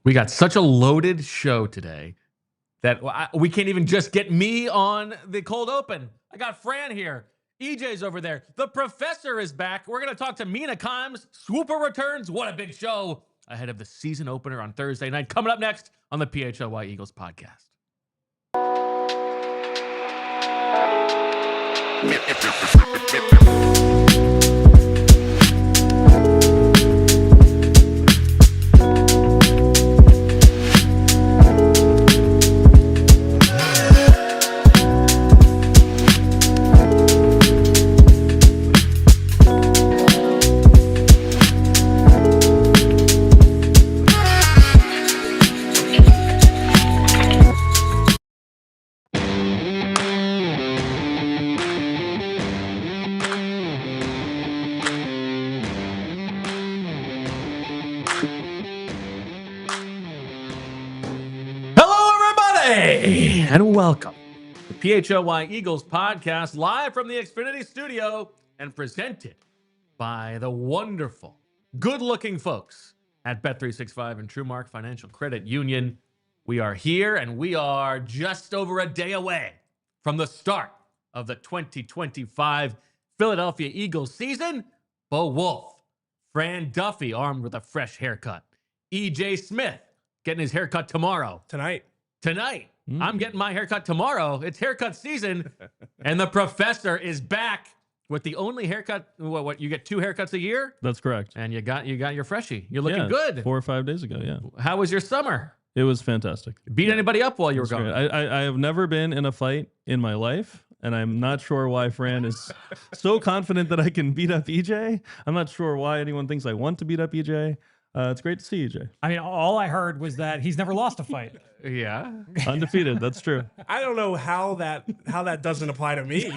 We got such a loaded show today that we can't even just get me on the cold open. I got Fran here. EJ's over there. The professor is back. We're going to talk to Mina Kimes. Swooper returns. What a big show ahead of the season opener on Thursday night. Coming up next on the PHLY Eagles podcast. And welcome to PHLY Eagles podcast, live from the Xfinity studio and presented by the wonderful, good-looking folks at Bet365 and TrueMark Financial Credit Union. We are here, and we are just over a day away from the start of the 2025 Philadelphia Eagles season. Bo Wolf, Fran Duffy, armed with a fresh haircut. EJ Smith, getting his haircut tomorrow. Tonight. I'm getting my haircut tomorrow. It's haircut season, and the professor is back with the only haircut. What you get 2 haircuts a year? That's correct. And you got your freshie. You're looking good. 4 or 5 days ago, yeah. How was your summer? It was fantastic. Beat anybody up while you were gone? I have never been in a fight in my life, and I'm not sure why Fran is so confident that I can beat up EJ. I'm not sure why anyone thinks I want to beat up EJ. It's great to see EJ. I mean, all I heard was that he's never lost a fight. Yeah, undefeated. That's true. I don't know how that doesn't apply to me,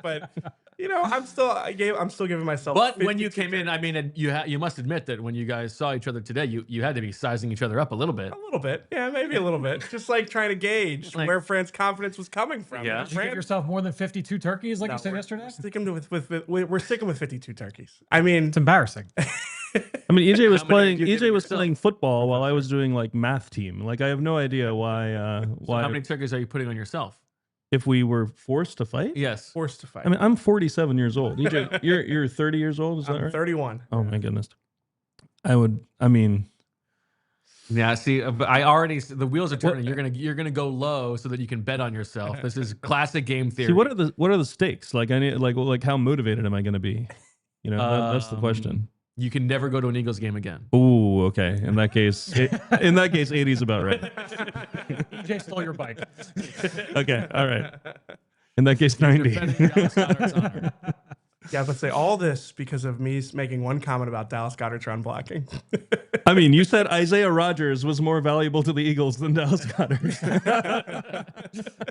but you know, I'm still giving myself. But when you came in, I mean, you must admit that when you guys saw each other today, you had to be sizing each other up a little bit. A little bit, yeah, maybe a little bit. Just like trying to gauge where Fran's confidence was coming from. Yeah, did you give yourself more than 52 turkeys, like you said yesterday? We're sticking with 52 turkeys. I mean, it's embarrassing. I mean, EJ was playing football while I was doing like math team. Like, I have no idea why. So how many turkeys are you putting on yourself? If we were forced to fight? Yes, forced to fight. I mean, I'm 47 years old. EJ, you're 30 years old. Is that right? 31. Oh my goodness. I mean. Yeah, see, the wheels are turning. You're gonna go low so that you can bet on yourself. This is classic game theory. See, what are the stakes? Like, I need like how motivated am I going to be? You know, that's the question. You can never go to an Eagles game again. Ooh, okay. In that case, 80 is about right. EJ stole your bike. Okay, all right. In that case, 90. Yeah, but say all this because of me making one comment about Dallas Goedert's run blocking. I mean, you said Isaiah Rodgers was more valuable to the Eagles than Dallas Goedert.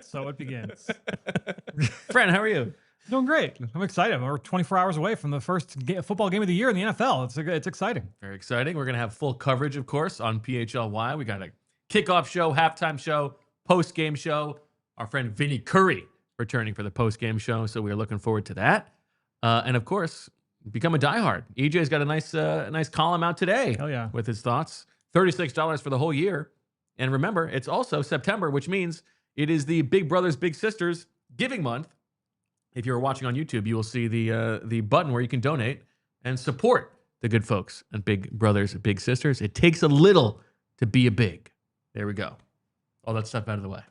So it begins. Fran, how are you? Doing great. I'm excited. We're 24 hours away from the first football game of the year in the NFL. It's exciting. Very exciting. We're going to have full coverage, of course, on PHLY. We got a kickoff show, halftime show, post-game show. Our friend Vinny Curry returning for the post-game show, so we're looking forward to that. And, of course, become a diehard. EJ's got a nice column out today. Hell yeah. With his thoughts. $36 for the whole year. And remember, it's also September, which means it is the Big Brothers, Big Sisters giving month. If you're watching on YouTube, you will see the button where you can donate and support the good folks and Big Brothers, Big Sisters. It takes a little to be a big. There we go. All that stuff out of the way.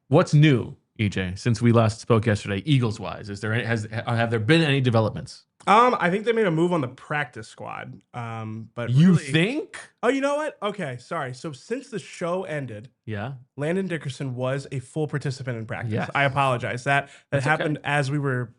What's new, EJ, since we last spoke yesterday, Eagles-wise? Have there been any developments? I think they made a move on the practice squad. But you really, think? Oh, you know what? Okay, sorry. So since the show ended, yeah, Landon Dickerson was a full participant in practice. Yes. I apologize. That happened okay. as we were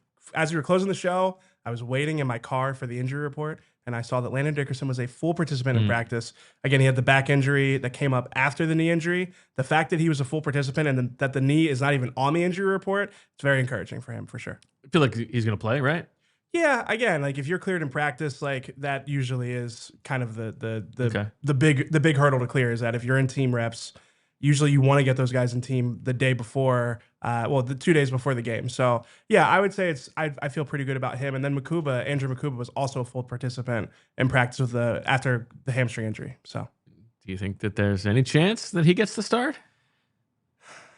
closing the show. I was waiting in my car for the injury report, and I saw that Landon Dickerson was a full participant in practice. Again, he had the back injury that came up after the knee injury. The fact that he was a full participant and that the knee is not even on the injury report, it's very encouraging for him, for sure. I feel like he's going to play, right? Yeah, again, like if you're cleared in practice, like that usually is kind of the big hurdle to clear, is that if you're in team reps, usually you want to get those guys in team the day before, the 2 days before the game. So yeah, I would say I feel pretty good about him. And then Andrew Makuba was also a full participant in practice with after the hamstring injury. So do you think that there's any chance that he gets the start?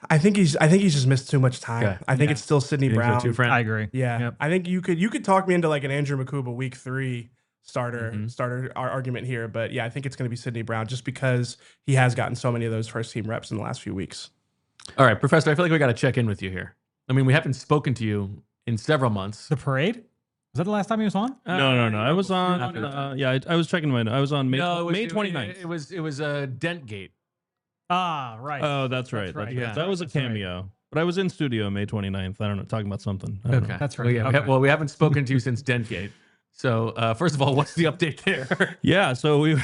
I think he's just missed too much time. Okay. I think it's still Sidney Brown. So too, Fran? I agree. Yeah. Yep. I think you could talk me into like an Andrew Makuba week 3 starter argument here, but yeah, I think it's going to be Sidney Brown just because he has gotten so many of those first team reps in the last few weeks. All right, Professor, I feel like we got to check in with you here. I mean, we haven't spoken to you in several months. The parade? Was that the last time he was on? No. I was on. I was checking my. I was on May 29th. It was a Dentgate. Ah, right. Oh, that's right. Yeah. That was a cameo. But I was in studio May 29th. I don't know, talking about something. I don't know. That's right. Well, we haven't spoken to you since Dentgate. So, first of all, what's the update there? Yeah, so we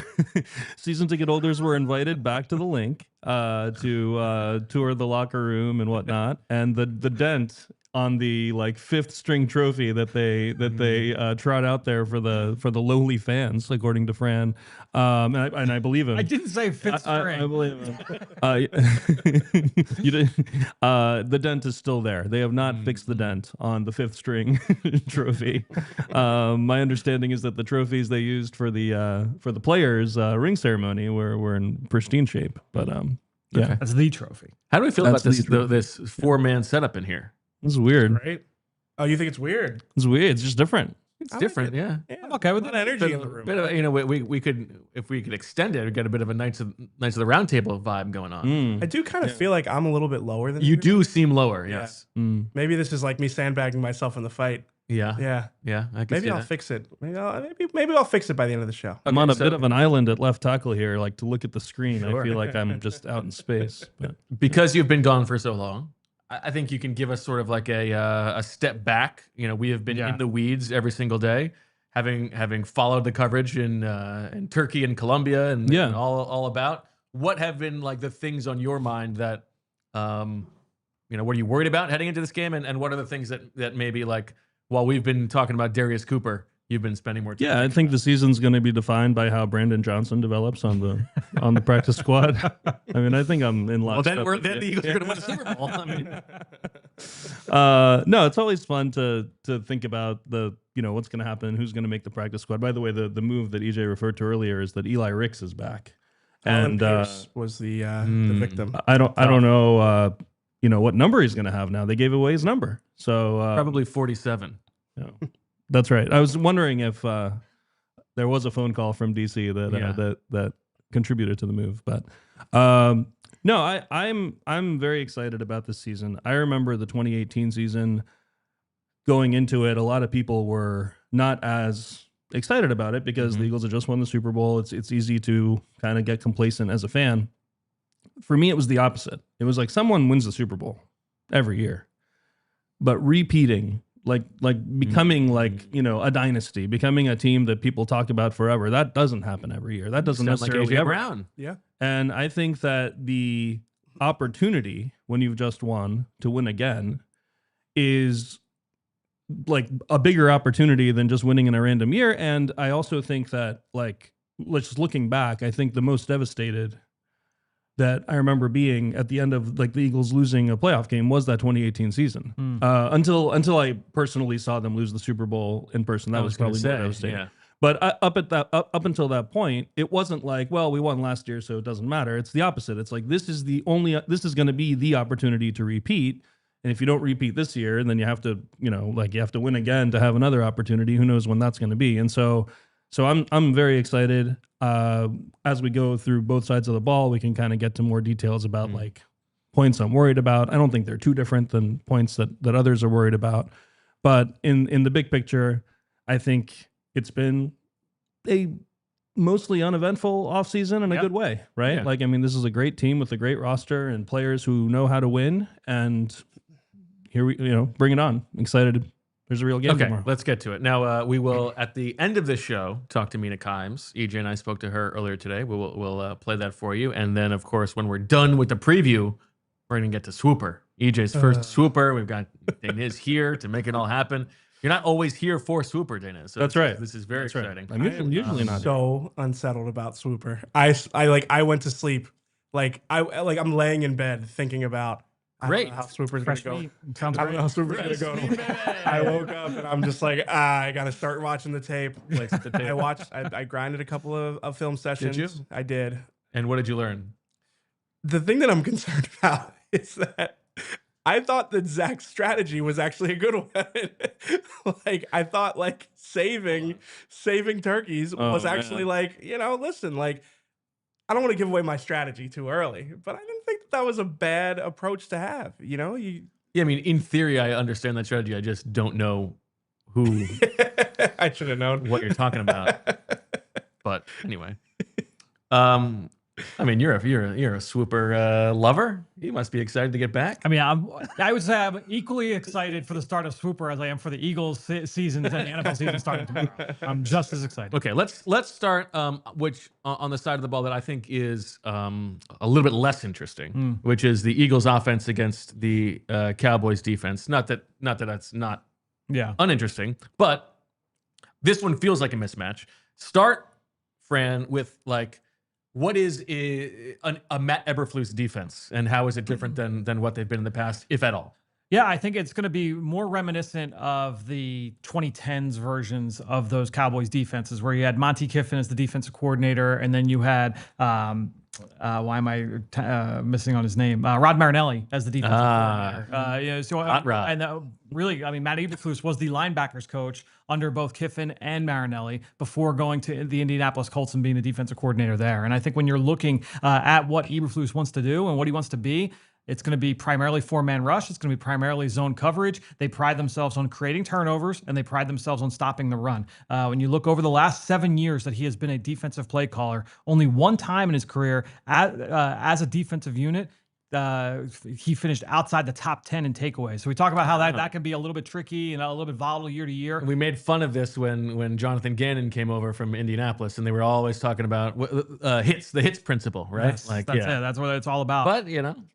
season ticket holders were invited back to the link to tour the locker room and whatnot, and the dent on the like 5th string trophy that they trot out there for the lowly fans, according to Fran, and I believe him. I didn't say 5th string. I believe him. You did. The dent is still there. They have not fixed the dent on the 5th string trophy. My understanding is that the trophies they used for the players' ring ceremony were in pristine shape. But yeah, That's the trophy. How do we feel about this 4-man setup in here? this is weird. Right? Oh, you think it's weird? It's weird. It's just different. It's different, yeah. I'm okay with That it. energy in the room. Bit of, we could, if we could extend it, we'd get a bit of a Knights of the Round Table vibe going on. I do kind of feel like I'm a little bit lower than You everybody. do seem lower, yes. Maybe this is like me sandbagging myself in the fight. Yeah. Yeah. I can see Maybe I'll that. fix it. Maybe I'll fix it by the end of the show. I'm on a so- bit of an island at left tackle here, like to look at the screen. Sure. I feel like I'm just out in space. But. Because you've been gone for so long, I think you can give us sort of like a step back. You know, we have been in the weeds every single day, having followed the coverage in Turkey and Colombia and all about. What have been like the things on your mind that, what are you worried about heading into this game, and what are the things that maybe like while we've been talking about Darius Cooper, you've been spending more time. Yeah, I think the season's going to be defined by how Brandon Johnson develops on the practice squad. I mean, I think I'm in lockstep. Well, then the Eagles are going to win the Super Bowl. I mean, no, it's always fun to think about what's going to happen, who's going to make the practice squad. By the way, the move that EJ referred to earlier is that Eli Ricks is back, Alan Pierce was the victim. I don't know what number he's going to have now. They gave away his number, so probably 47. No. That's right. I was wondering if there was a phone call from DC that contributed to the move, but no, I'm very excited about this season. I remember the 2018 season going into it. A lot of people were not as excited about it because the Eagles had just won the Super Bowl. It's easy to kind of get complacent as a fan. For me, it was the opposite. It was like someone wins the Super Bowl every year, but repeating. Like becoming a dynasty, becoming a team that people talk about forever. That doesn't happen every year. That doesn't necessarily like ever. Brown. Yeah. And I think that the opportunity when you've just won to win again is like a bigger opportunity than just winning in a random year. And I also think that just looking back, I think the most devastated that I remember being at the end of like the Eagles losing a playoff game was that 2018 season. Until I personally saw them lose the Super Bowl in person. That was probably more devastating. Yeah. But up until that point, it wasn't like, well, we won last year, so it doesn't matter. It's the opposite. It's like this is going to be the opportunity to repeat. And if you don't repeat this year, then you have to, you have to win again to have another opportunity. Who knows when that's going to be? And so I'm very excited. As we go through both sides of the ball, we can kind of get to more details about like points I'm worried about. I don't think they're too different than points that others are worried about. But in the big picture, I think it's been a mostly uneventful offseason in a good way, right? Yeah. This is a great team with a great roster and players who know how to win. And here we, bring it on. I'm excited. There's a real game tomorrow. Let's get to it. Now, we will, at the end of this show, talk to Mina Kimes. EJ and I spoke to her earlier today. We'll play that for you. And then, of course, when we're done with the preview, we're going to get to Swooper. EJ's first Swooper. We've got Deniz here to make it all happen. You're not always here for Swooper, Deniz. So that's right. This is very exciting. I'm usually not so unsettled about Swooper. I went to sleep Like I'm laying in bed thinking about I don't Great. know how Swooper's Fresh gonna go. meat. Sounds I don't know how Swooper's gonna go. I woke up and I'm just like, I gotta start watching the tape. I grinded a couple of film sessions. Did you? I did. And what did you learn? The thing that I'm concerned about is that I thought that Zach's strategy was actually a good one. Like I thought like saving turkeys was actually like, listen, like I don't want to give away my strategy too early, but I didn't think that was a bad approach to have. Yeah, I mean, in theory, I understand that strategy. I just don't know who I should have known what you're talking about. But anyway, I mean, you're a Swooper lover. You must be excited to get back. I mean, I would say I'm equally excited for the start of Swooper as I am for the Eagles seasons and the NFL season starting tomorrow. I'm just as excited. Okay, let's start which on the side of the ball that I think is a little bit less interesting, which is the Eagles offense against the Cowboys defense. Not that that's not uninteresting, but this one feels like a mismatch. Start, Fran, with like, what is a Matt Eberflus defense, and how is it different than what they've been in the past, if at all? Yeah, I think it's going to be more reminiscent of the 2010s versions of those Cowboys defenses, where you had Monty Kiffin as the defensive coordinator, and then you had why am I missing on his name? Rod Marinelli as the defensive coordinator. Really, I mean, Matt Eberflus was the linebackers coach under both Kiffin and Marinelli before going to the Indianapolis Colts and being the defensive coordinator there. And I think when you're looking at what Eberflus wants to do and what he wants to be, it's going to be primarily four-man rush. It's going to be primarily zone coverage. They pride themselves on creating turnovers, and they pride themselves on stopping the run. When you look over the last 7 years that he has been a defensive play caller, only one time in his career as a defensive unit, he finished outside the top 10 in takeaways. So we talk about how that can be a little bit tricky and a little bit volatile year to year. We made fun of this when Jonathan Gannon came over from Indianapolis, and they were always talking about the hits principle, right? Yes, that's it. That's what it's all about. But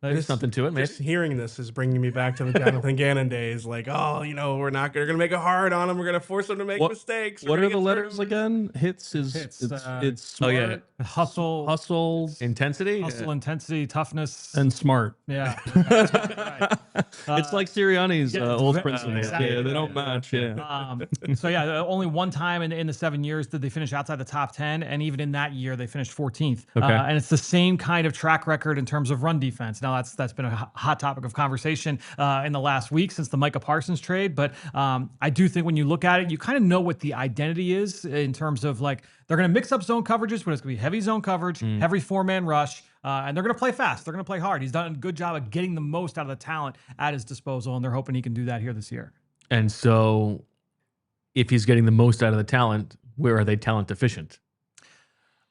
there's something to it. Maybe. Just hearing this is bringing me back to the Jonathan Gannon days. Like, we're going to make it hard on him. We're going to force him to make mistakes. What are the letters again? Hits is it's smart, hustle, intensity, intensity, toughness, and smart. Yeah. Right. It's like Sirianni's old principle. Exactly. Yeah, they don't match. Yeah. Only one time in the 7 years did they finish outside the top 10, and even in that year they finished 14th. Okay. And it's the same kind of track record in terms of run defense. Now that's been a hot topic of conversation in the last week since the Micah Parsons trade, but I do think when you look at it, you kind of know what the identity is in terms of like they're going to mix up zone coverages, but it's going to be heavy zone coverage, heavy four-man rush. And they're going to play fast. They're going to play hard. He's done a good job of getting the most out of the talent at his disposal, and they're hoping he can do that here this year. And so if he's getting the most out of the talent, where are they talent deficient?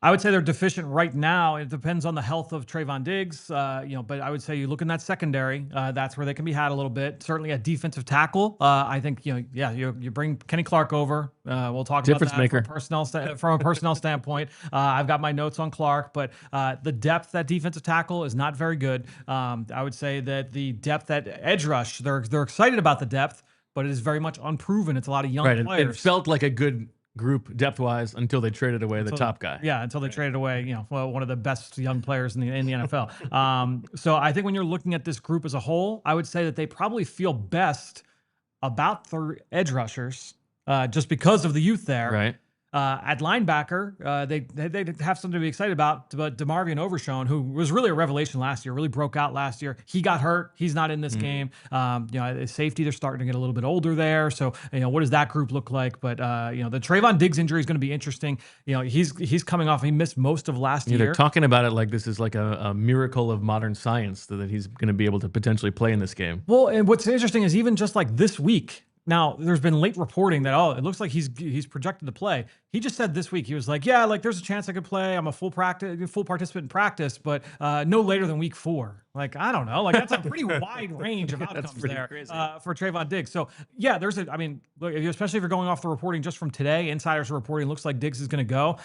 I would say they're deficient right now. It depends on the health of Trayvon Diggs, but I would say you look in that secondary, that's where they can be had a little bit. Certainly a defensive tackle. I think, you bring Kenny Clark over. We'll talk about that from a personnel standpoint. I've got my notes on Clark, but the depth at defensive tackle is not very good. I would say that the depth at edge rush, they're excited about the depth, but it is very much unproven. It's a lot of young players. It felt like a good group depth-wise until they traded away the top guy. Yeah, until they traded away, one of the best young players in the NFL. So I think when you're looking at this group as a whole, I would say that they probably feel best about their edge rushers just because of the youth there. Right. At linebacker, they have something to be excited about. But DeMarvion Overshown, who was really a revelation last year, really broke out last year. He got hurt. He's not in this game. Safety, they're starting to get a little bit older there. So, what does that group look like? But, the Trayvon Diggs injury is going to be interesting. He's coming off. He missed most of last year. They're talking about it like this is like a miracle of modern science that he's going to be able to potentially play in this game. Well, and what's interesting is even just like this week. Now, there's been late reporting that, it looks like he's projected to play. He just said this week, he was like, there's a chance I could play. I'm a full participant in practice, but no later than week 4. Like, I don't know. Like, that's a pretty wide range of outcomes there for Trayvon Diggs. So, look, especially if you're going off the reporting just from today, insiders are reporting, looks like Diggs is going to go.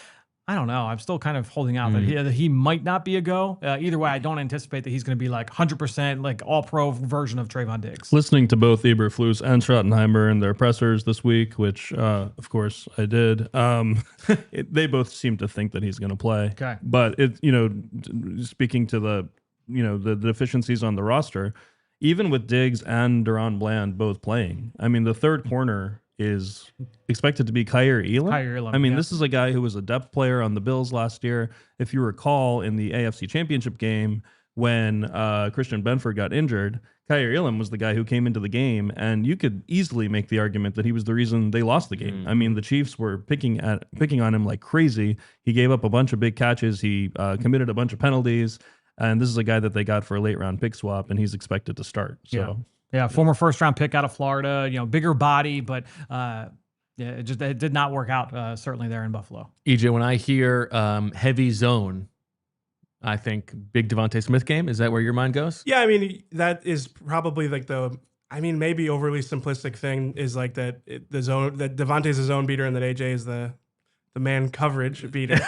I don't know. I'm still kind of holding out that he might not be a go. Either way, I don't anticipate that he's going to be like 100% like all-pro version of Trayvon Diggs. Listening to both Eberflus and Schottenheimer in their pressers this week, which of course I did, they both seem to think that he's going to play. Okay. But speaking to the deficiencies on the roster, even with Diggs and Deron Bland both playing, I mean, the third corner is expected to be Kaiir Elam. Kaiir Elam, I mean, yeah. this is a guy who was a depth player on the Bills last year. If you recall, in the AFC Championship game when Christian Benford got injured, Kaiir Elam was the guy who came into the game, and you could easily make the argument that he was the reason they lost the game. I mean, the Chiefs were picking on him like crazy. He gave up a bunch of big catches. He committed a bunch of penalties, and this is a guy that they got for a late round pick swap, and he's expected to start. So. Yeah, former first-round pick out of Florida, bigger body, but it did not work out, certainly there in Buffalo. EJ, when I hear heavy zone, I think big DeVonta Smith game. Is that where your mind goes? Yeah, I mean, that is probably like maybe overly simplistic thing is like that the zone, that Devontae's a zone beater and that AJ is the man coverage beater.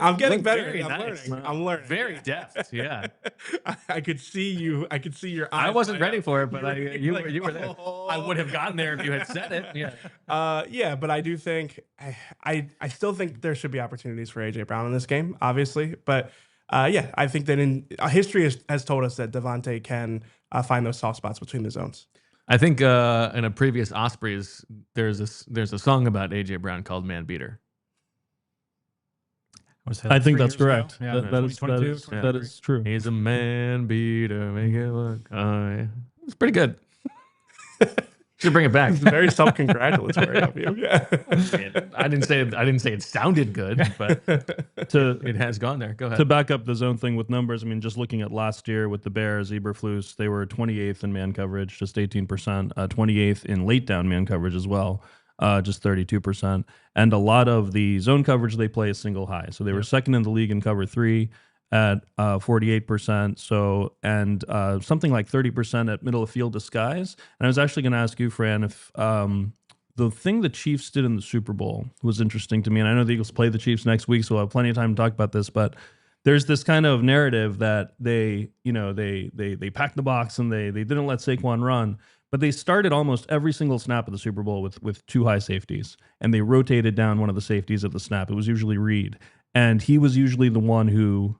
I'm getting better. I'm learning. Very deft. Yeah. I could see you. I could see your eyes. I wasn't ready for it, but you were there. Oh. I would have gotten there if you had said it. Yeah. Yeah, but I do think I still think there should be opportunities for AJ Brown in this game, obviously. But yeah, I think that history has told us that Devontae can find those soft spots between the zones. I think in a previous Ospreys, there's a song about AJ Brown called "Man Beater." I think that's correct. Yeah, that is true. He's a man beater, make it look. It's pretty good. Should bring it back. It's very self-congratulatory of you. Yeah. I didn't say it sounded good, but it has gone there. Go ahead. To back up the zone thing with numbers, I mean, just looking at last year with the Bears, Eberflus, they were 28th in man coverage, just 18%, 28th in late down man coverage as well. Just 32%. And a lot of the zone coverage they play is single high. So they were second in the league in cover 3 at 48%. So, and something like 30% at middle of field disguise. And I was actually going to ask you, Fran, if the thing the Chiefs did in the Super Bowl was interesting to me. And I know the Eagles play the Chiefs next week, so I'll have plenty of time to talk about this. But there's this kind of narrative that they packed the box and they didn't let Saquon run. But they started almost every single snap of the Super Bowl with two high safeties, and they rotated down one of the safeties at the snap. It was usually Reed, and he was usually the one who,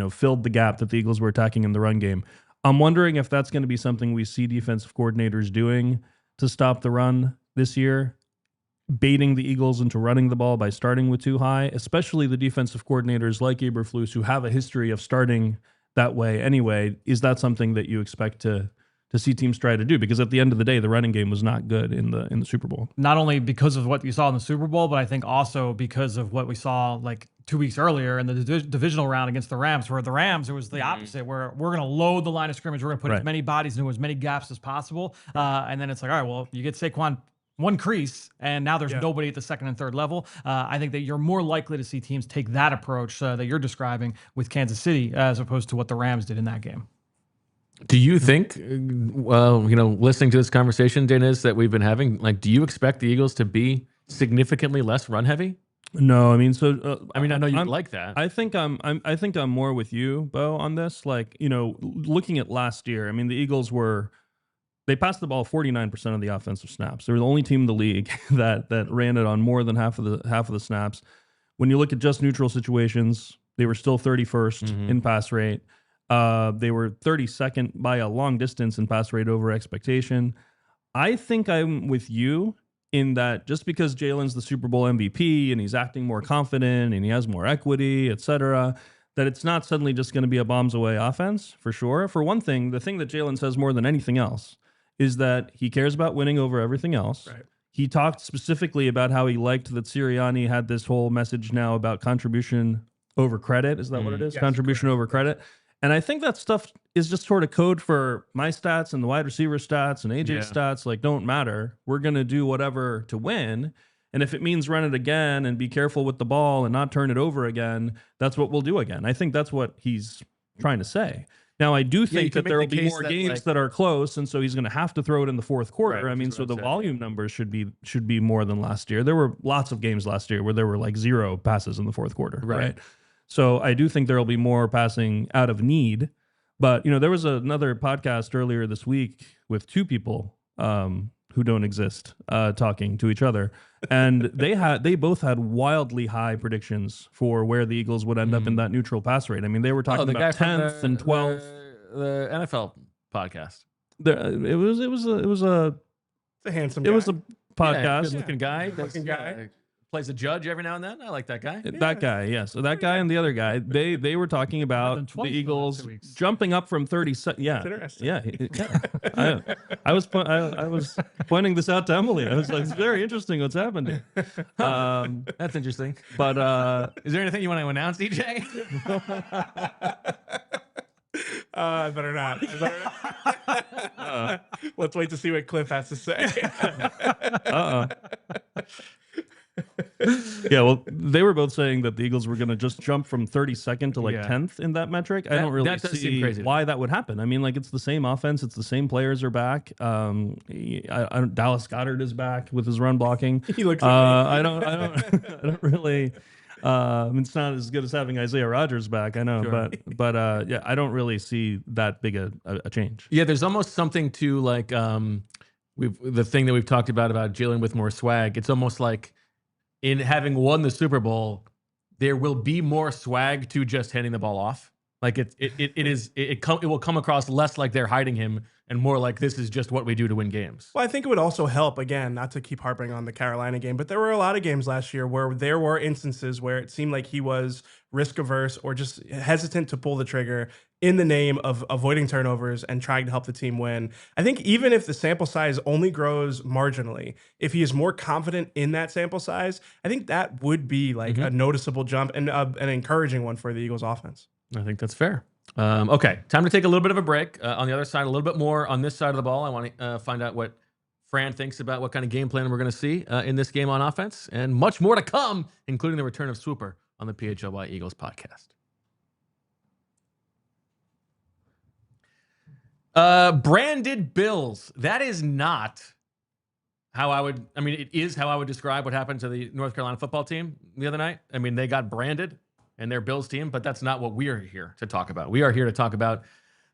filled the gap that the Eagles were attacking in the run game. I'm wondering if that's going to be something we see defensive coordinators doing to stop the run this year, baiting the Eagles into running the ball by starting with too high, especially the defensive coordinators like Eberflus who have a history of starting that way anyway. Is that something that you expect to see teams try to do? Because at the end of the day, the running game was not good in the Super Bowl. Not only because of what you saw in the Super Bowl, but I think also because of what we saw like 2 weeks earlier in the divisional round against the Rams, where the Rams, it was the opposite, where we're going to load the line of scrimmage. We're going to put as many bodies into as many gaps as possible. And then it's like, all right, well, you get Saquon one crease, and now there's nobody at the second and third level. I think that you're more likely to see teams take that approach that you're describing with Kansas City as opposed to what the Rams did in that game. Do you think, listening to this conversation, Deniz, that we've been having, like, do you expect the Eagles to be significantly less run heavy? No, I mean, so I know you like that. I think I'm more with you, Bo, on this. Like, looking at last year, I mean, the Eagles they passed the ball 49% of the offensive snaps. They were the only team in the league that ran it on more than half of the snaps. When you look at just neutral situations, they were still 31st in pass rate. They were 32nd by a long distance in pass rate over expectation. I think I'm with you in that just because Jalen's the Super Bowl MVP and he's acting more confident and he has more equity, etc., that it's not suddenly just going to be a bombs away offense, for sure. For one thing, the thing that Jalen says more than anything else is that he cares about winning over everything else. Right. He talked specifically about how he liked that Sirianni had this whole message now about contribution over credit. Is that what it is? Yes, contribution over credit. And I think that stuff is just sort of code for my stats and the wide receiver stats and AJ's stats, like, don't matter. We're going to do whatever to win. And if it means run it again and be careful with the ball and not turn it over again, that's what we'll do again. I think that's what he's trying to say. Now, I do you think can that there will make the be case more that, games like- that are close, and so he's going to have to throw it in the fourth quarter. Right, I mean, which is so what the I'm saying. volume numbers should be more than last year. There were lots of games last year where there were like 0 passes in the fourth quarter, right? So I do think there will be more passing out of need. But there was another podcast earlier this week with 2 people who don't exist talking to each other, and they both had wildly high predictions for where the Eagles would end up in that neutral pass rate. I mean, they were talking the guy about from 10th and 12th. the NFL podcast. It was a It's a handsome it guy. was a podcast. Good-looking guy. Good-looking guy. Plays a judge every now and then. I like that guy. That guy, yes. So that guy and the other guy, they were talking about than the twice in the last Eagles 2 weeks. jumping up from 30. Yeah, interesting. yeah. I was pointing this out to Emily. I was like, it's very interesting what's happened here. That's interesting. But Is there anything you want to announce, DJ? I better not. Let's wait to see what Cliff has to say. yeah, well, they were both saying that the Eagles were going to just jump from 32nd to like Yeah. 10th in that metric. I don't really that does seem see crazy to why that would happen. I mean, like it's the same offense, it's the same players are back. Dallas Goedert is back with his run blocking. He looks I don't I don't really. It's not as good as having Isaiah Rodgers back, I know, Sure. but yeah, I don't really see that big a change. Yeah, there's almost something to like the thing that we've talked about Jalen with more swag. It's almost like in having won the Super Bowl, there will be more swag to just handing the ball off. Like it will come across less like they're hiding him and more like this is just what we do to win games. Well, I think it would also help, again, not to keep harping on the Carolina game, but there were a lot of games last year where there were instances where it seemed like he was risk averse or just hesitant to pull the trigger in the name of avoiding turnovers and trying to help the team win. I think even if the sample size only grows marginally, if he is more confident in that sample size, I think that would be like a noticeable jump and an encouraging one for the Eagles offense. I think that's fair. Okay, time to take a little bit of a break. On the other side, a little bit more on this side of the ball. I want to find out what Fran thinks about what kind of game plan we're going to see in this game on offense, and much more to come, including the return of Swooper on the PHLY Eagles podcast. Branded Bills. That is not how I would, it is how I would describe what happened to the North Carolina football team the other night. I mean, they got branded and their Bills team, but that's not what we are here to talk about. We are here to talk about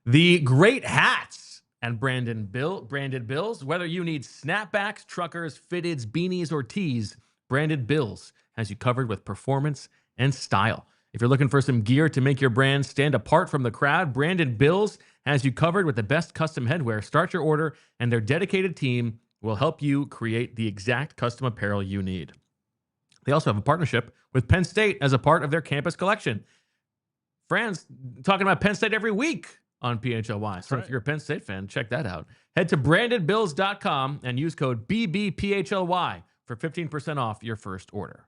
the great hats and branded Bills. Whether you need snapbacks, truckers, fitteds, beanies, or tees, Branded Bills has you covered with performance and style. If you're looking for some gear to make your brand stand apart from the crowd, Branded Bills has you covered with the best custom headwear. Start your order, and their dedicated team will help you create the exact custom apparel you need. They also have a partnership with Penn State as a part of their campus collection. Fran's talking about Penn State every week on PHLY. So if you're a Penn State fan, check that out. Head to brandedbills.com and use code BBPHLY for 15% off your first order.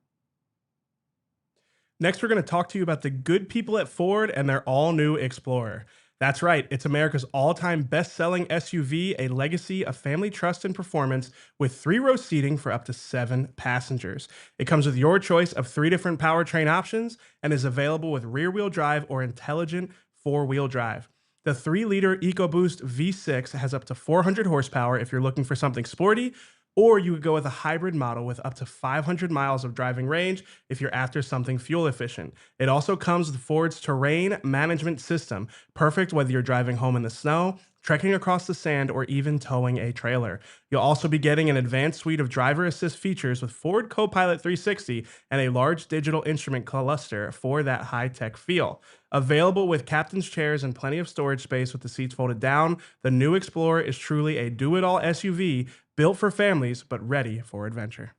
Next, we're going to talk to you about the good people at Ford and their all-new Explorer. That's right, it's America's all-time best-selling SUV, a legacy of family trust and performance with 3-row seating for up to 7 passengers. It comes with your choice of 3 different powertrain options and is available with rear-wheel drive or intelligent 4-wheel drive. The 3-liter EcoBoost V6 has up to 400 horsepower if you're looking for something sporty, or you could go with a hybrid model with up to 500 miles of driving range if you're after something fuel efficient. It also comes with Ford's terrain management system, perfect whether you're driving home in the snow, trekking across the sand, or even towing a trailer. You'll also be getting an advanced suite of driver assist features with Ford Copilot 360 and a large digital instrument cluster for that high-tech feel. Available with captain's chairs and plenty of storage space with the seats folded down, the new Explorer is truly a do-it-all SUV built for families, but ready for adventure.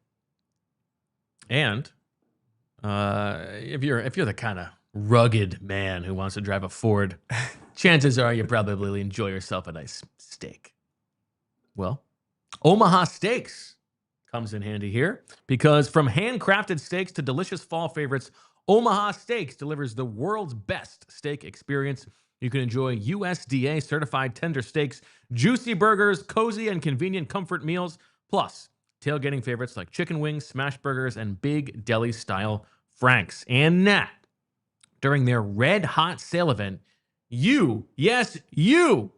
And if you're the kind of rugged man who wants to drive a Ford, chances are you probably enjoy yourself a nice steak. Well, Omaha Steaks comes in handy here because from handcrafted steaks to delicious fall favorites, Omaha Steaks delivers the world's best steak experience. You can enjoy USDA certified tender steaks, juicy burgers, cozy and convenient comfort meals, plus tailgating favorites like chicken wings, smash burgers, and big deli-style franks. And that, during their red hot sale event, yes, you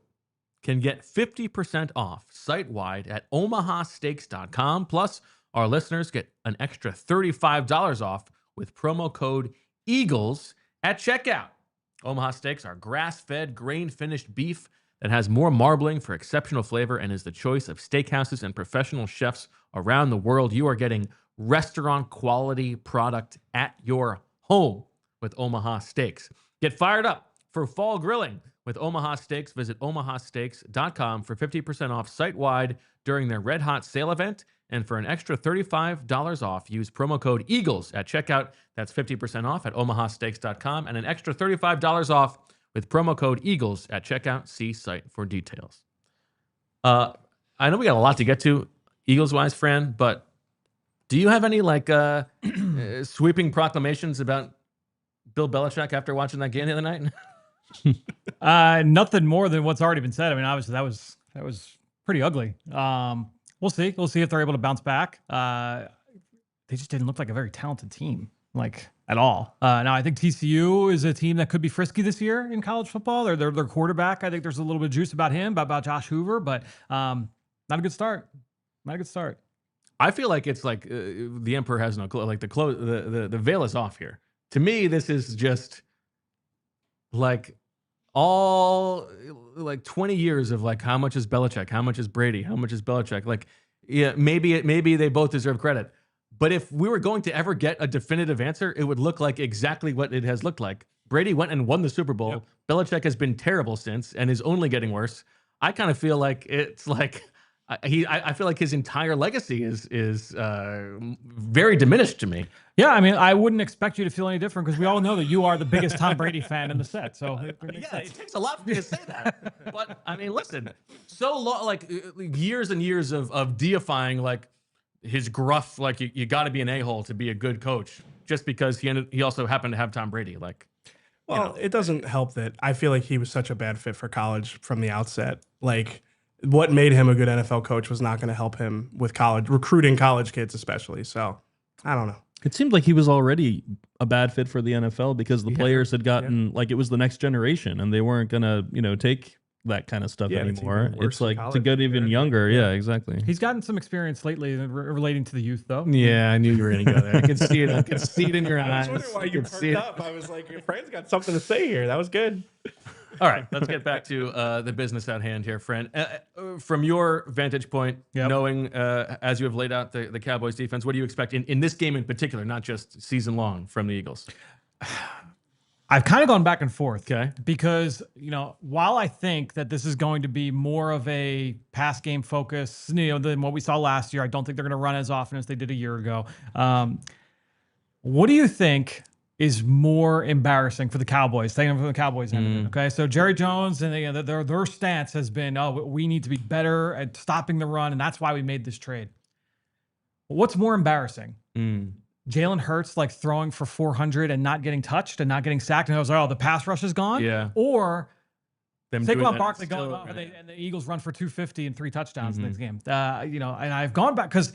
can get 50% off site-wide at omahasteaks.com. Plus, our listeners get an extra $35 off with promo code EAGLES at checkout. Omaha Steaks are grass-fed, grain-finished beef that has more marbling for exceptional flavor and is the choice of steakhouses and professional chefs around the world. You are getting restaurant-quality product at your home with Omaha Steaks. Get fired up for fall grilling with Omaha Steaks. Visit omahasteaks.com for 50% off site-wide during their Red Hot Sale event. And for an extra $35 off, use promo code EAGLES at checkout. That's 50% off at omahasteaks.com and an extra $35 off with promo code EAGLES at checkout. See site for details. I know we got a lot to get to Eagles-wise, Fran, but do you have any sweeping proclamations about Bill Belichick after watching that game the other night? Nothing more than what's already been said. I mean, obviously that was pretty ugly. We'll see. We'll see if they're able to bounce back. They just didn't look like a very talented team, at all. Now, I think TCU is a team that could be frisky this year in college football. Their quarterback, I think there's a little bit of juice about him, about Josh Hoover, but not a good start. Not a good start. I feel like it's like the emperor has no clothes. Like the veil is off here. To me, this is just all 20 years of how much is Belichick, how much is Brady, how much is Belichick. Maybe they both deserve credit. But if we were going to ever get a definitive answer, it would look like exactly what it has looked like. Brady went and won the Super Bowl. Yep. Belichick has been terrible since and is only getting worse. I kind of feel like it's I feel like his entire legacy is very diminished to me. Yeah, I mean, I wouldn't expect you to feel any different because we all know that you are the biggest Tom Brady fan in the set. So it takes a lot for me to say that. But I mean, listen, so long, years and years of deifying his gruff, you got to be an a-hole to be a good coach, just because he also happened to have Tom Brady. Well, it doesn't help that I feel like he was such a bad fit for college from the outset. What made him a good NFL coach was not going to help him with recruiting college kids, especially. So, I don't know. It seemed like he was already a bad fit for the NFL because the players had gotten it was the next generation, and they weren't going to take that kind of stuff anymore. It's to get even younger. Yeah, exactly. He's gotten some experience lately relating to the youth, though. Yeah, I knew you were going to go there. I can see it. I can see it in your eyes. I was wondering why you perked up. I was like, your friend's got something to say here. That was good. All right, let's get back to the business at hand here, friend. From your vantage point, knowing as you have laid out the Cowboys defense, what do you expect in this game in particular, not just season long, from the Eagles? I've kind of gone back and forth, because while I think that this is going to be more of a pass game focus, than what we saw last year, I don't think they're going to run as often as they did a year ago. What do you think is more embarrassing for the Cowboys, taking them from the Cowboys end? Okay, so Jerry Jones and their stance has been, we need to be better at stopping the run, and that's why we made this trade. What's more embarrassing? Jalen Hurts throwing for 400 and not getting touched and not getting sacked, and I was like, the pass rush is gone? Yeah. Or Saquon Barkley going up, and the Eagles run for 250 and 3 touchdowns in this game. And I've gone back because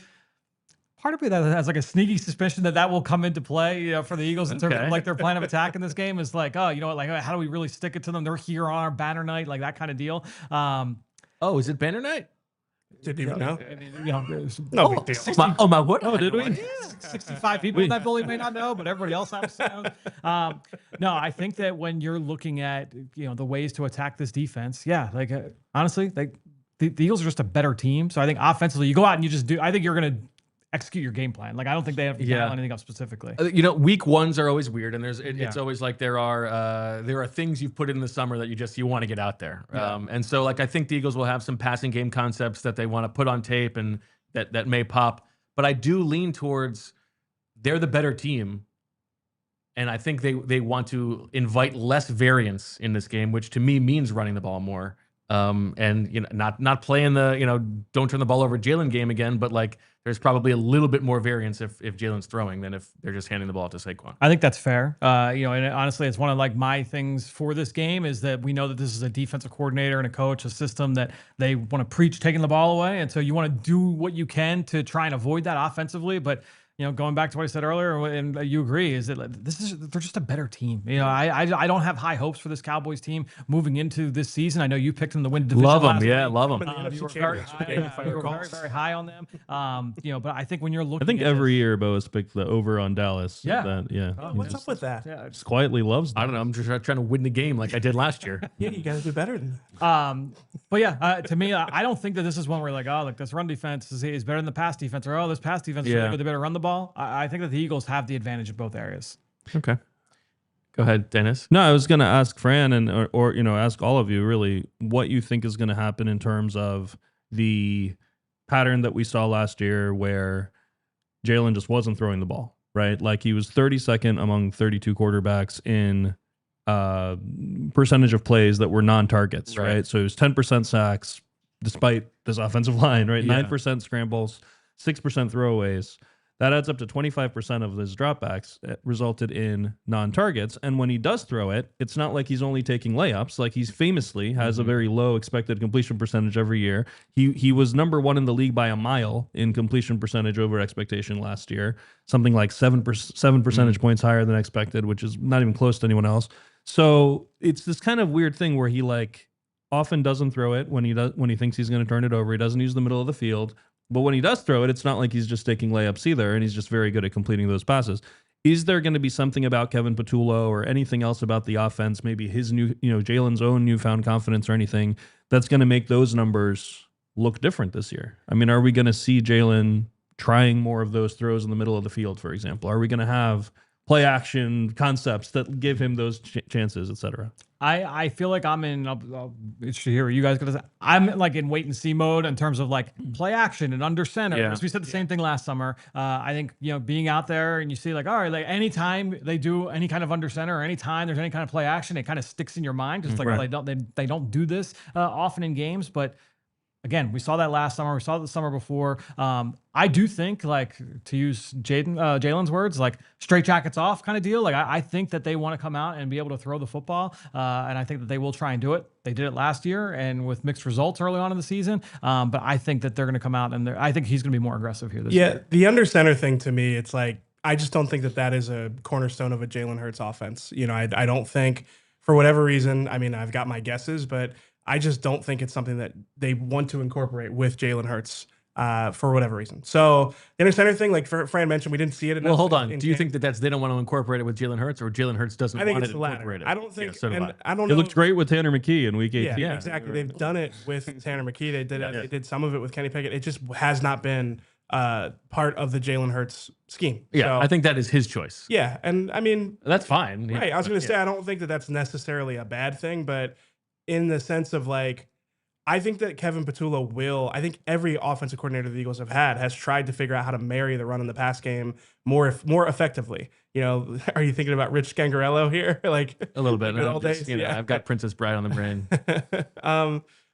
part of me that has a sneaky suspicion that will come into play, for the Eagles in terms of their plan of attack in this game is how do we really stick it to them? They're here on our banner night, that kind of deal. Is it banner night? Didn't even know. No big deal. My word. Oh, did we? 65 people in that building may not know, but everybody else knows. No, I think that when you're looking at the ways to attack this defense, honestly, the Eagles are just a better team. So I think offensively, you go out and you just do. I think you're going to execute your game plan. I don't think they have to dial anything up specifically. Week ones are always weird, and it's always there are things you've put in the summer that you want to get out there. And so I think the Eagles will have some passing game concepts that they want to put on tape and that may pop. But I do lean towards they're the better team, and I think they want to invite less variance in this game, which to me means running the ball more. And not playing the don't turn the ball over Jalen game again, but there's probably a little bit more variance if Jalen's throwing than if they're just handing the ball to Saquon. I think that's fair. And honestly, it's one of my things for this game is that we know that this is a defensive coordinator and a coach, a system that they want to preach taking the ball away, and so you want to do what you can to try and avoid that offensively. But going back to what I said earlier, and you agree, is that they're just a better team. I don't have high hopes for this Cowboys team moving into this season. I know you picked them to win the division. Love them, last yeah, week. love them. You were very high on them. But I think when you're looking, I think at every this, year Bo has picked the over on Dallas. Yeah. What's up with that? yeah, Just quietly loves them. I don't know. I'm just trying to win the game like I did last year. Yeah, you got to do better than that. But yeah, to me, I don't think that this is one where like, oh, look, this run defense is better than the pass defense, or oh, this pass defense is really good, they better run the ball. I think that the Eagles have the advantage of both areas. Okay. Go ahead, Dennis. No, I was going to ask Fran or ask all of you really what you think is going to happen in terms of the pattern that we saw last year where Jalen just wasn't throwing the ball, right? Like he was 32nd among 32 quarterbacks in percentage of plays that were non-targets, right? So it was 10% sacks despite this offensive line, right? 9% scrambles, 6% throwaways. That adds up to 25% of his dropbacks resulted in non-targets. And when he does throw it, it's not like he's only taking layups. Like he's famously has a very low expected completion percentage every year. He was number 1 in the league by a mile in completion percentage over expectation last year, something like 7 percentage points higher than expected, which is not even close to anyone else. So it's this kind of weird thing where he like often doesn't throw it when he thinks he's going to turn it over. He doesn't use the middle of the field. But when he does throw it, it's not like he's just taking layups either, and he's just very good at completing those passes. Is there going to be something about Kevin Patullo or anything else about the offense, maybe his new, Jalen's own newfound confidence or anything that's going to make those numbers look different this year? I mean, are we going to see Jalen trying more of those throws in the middle of the field, for example? Are we going to have play action concepts that give him those chances, et cetera? I feel like I'm in. I'll hear what you guys gonna say. I'm like in wait and see mode in terms of like play action and under center. Because we said the same thing last summer. I think being out there and you see like, all right, like anytime they do any kind of under center or anytime there's any kind of play action, it kind of sticks in your mind. Just like they don't do this often in games, but. Again, we saw that last summer. We saw it the summer before. I do think, like, to use Jalen's words, like straight jackets off kind of deal. Like, I think that they want to come out and be able to throw the football, and I think that they will try and do it. They did it last year, and with mixed results early on in the season. But I think that they're going to come out, and I think he's going to be more aggressive here this year. Yeah, the under center thing to me, it's like I just don't think that is a cornerstone of a Jalen Hurts offense. I don't think for whatever reason. I mean, I've got my guesses, but I just don't think it's something that they want to incorporate with Jalen Hurts for whatever reason. So the under center thing, like Fran mentioned, we didn't see it enough. Well, hold on. Do you think that they don't want to incorporate it with Jalen Hurts, or Jalen Hurts doesn't want it incorporated? I don't think. So I don't know. It looked great with Tanner McKee in week 18. Yeah, exactly. They've done it with Tanner McKee. They did They did some of it with Kenny Pickett. It just has not been part of the Jalen Hurts scheme. Yeah, so, I think that is his choice. Yeah, and I mean that's fine. Right. I was going to say I don't think that that's necessarily a bad thing, but in the sense of like. I think that Kevin Patullo I think every offensive coordinator the Eagles have had has tried to figure out how to marry the run and the pass game more effectively. Are you thinking about Rich Scangarello here? Like a little bit. All days? I've got Princess Bride on the brain.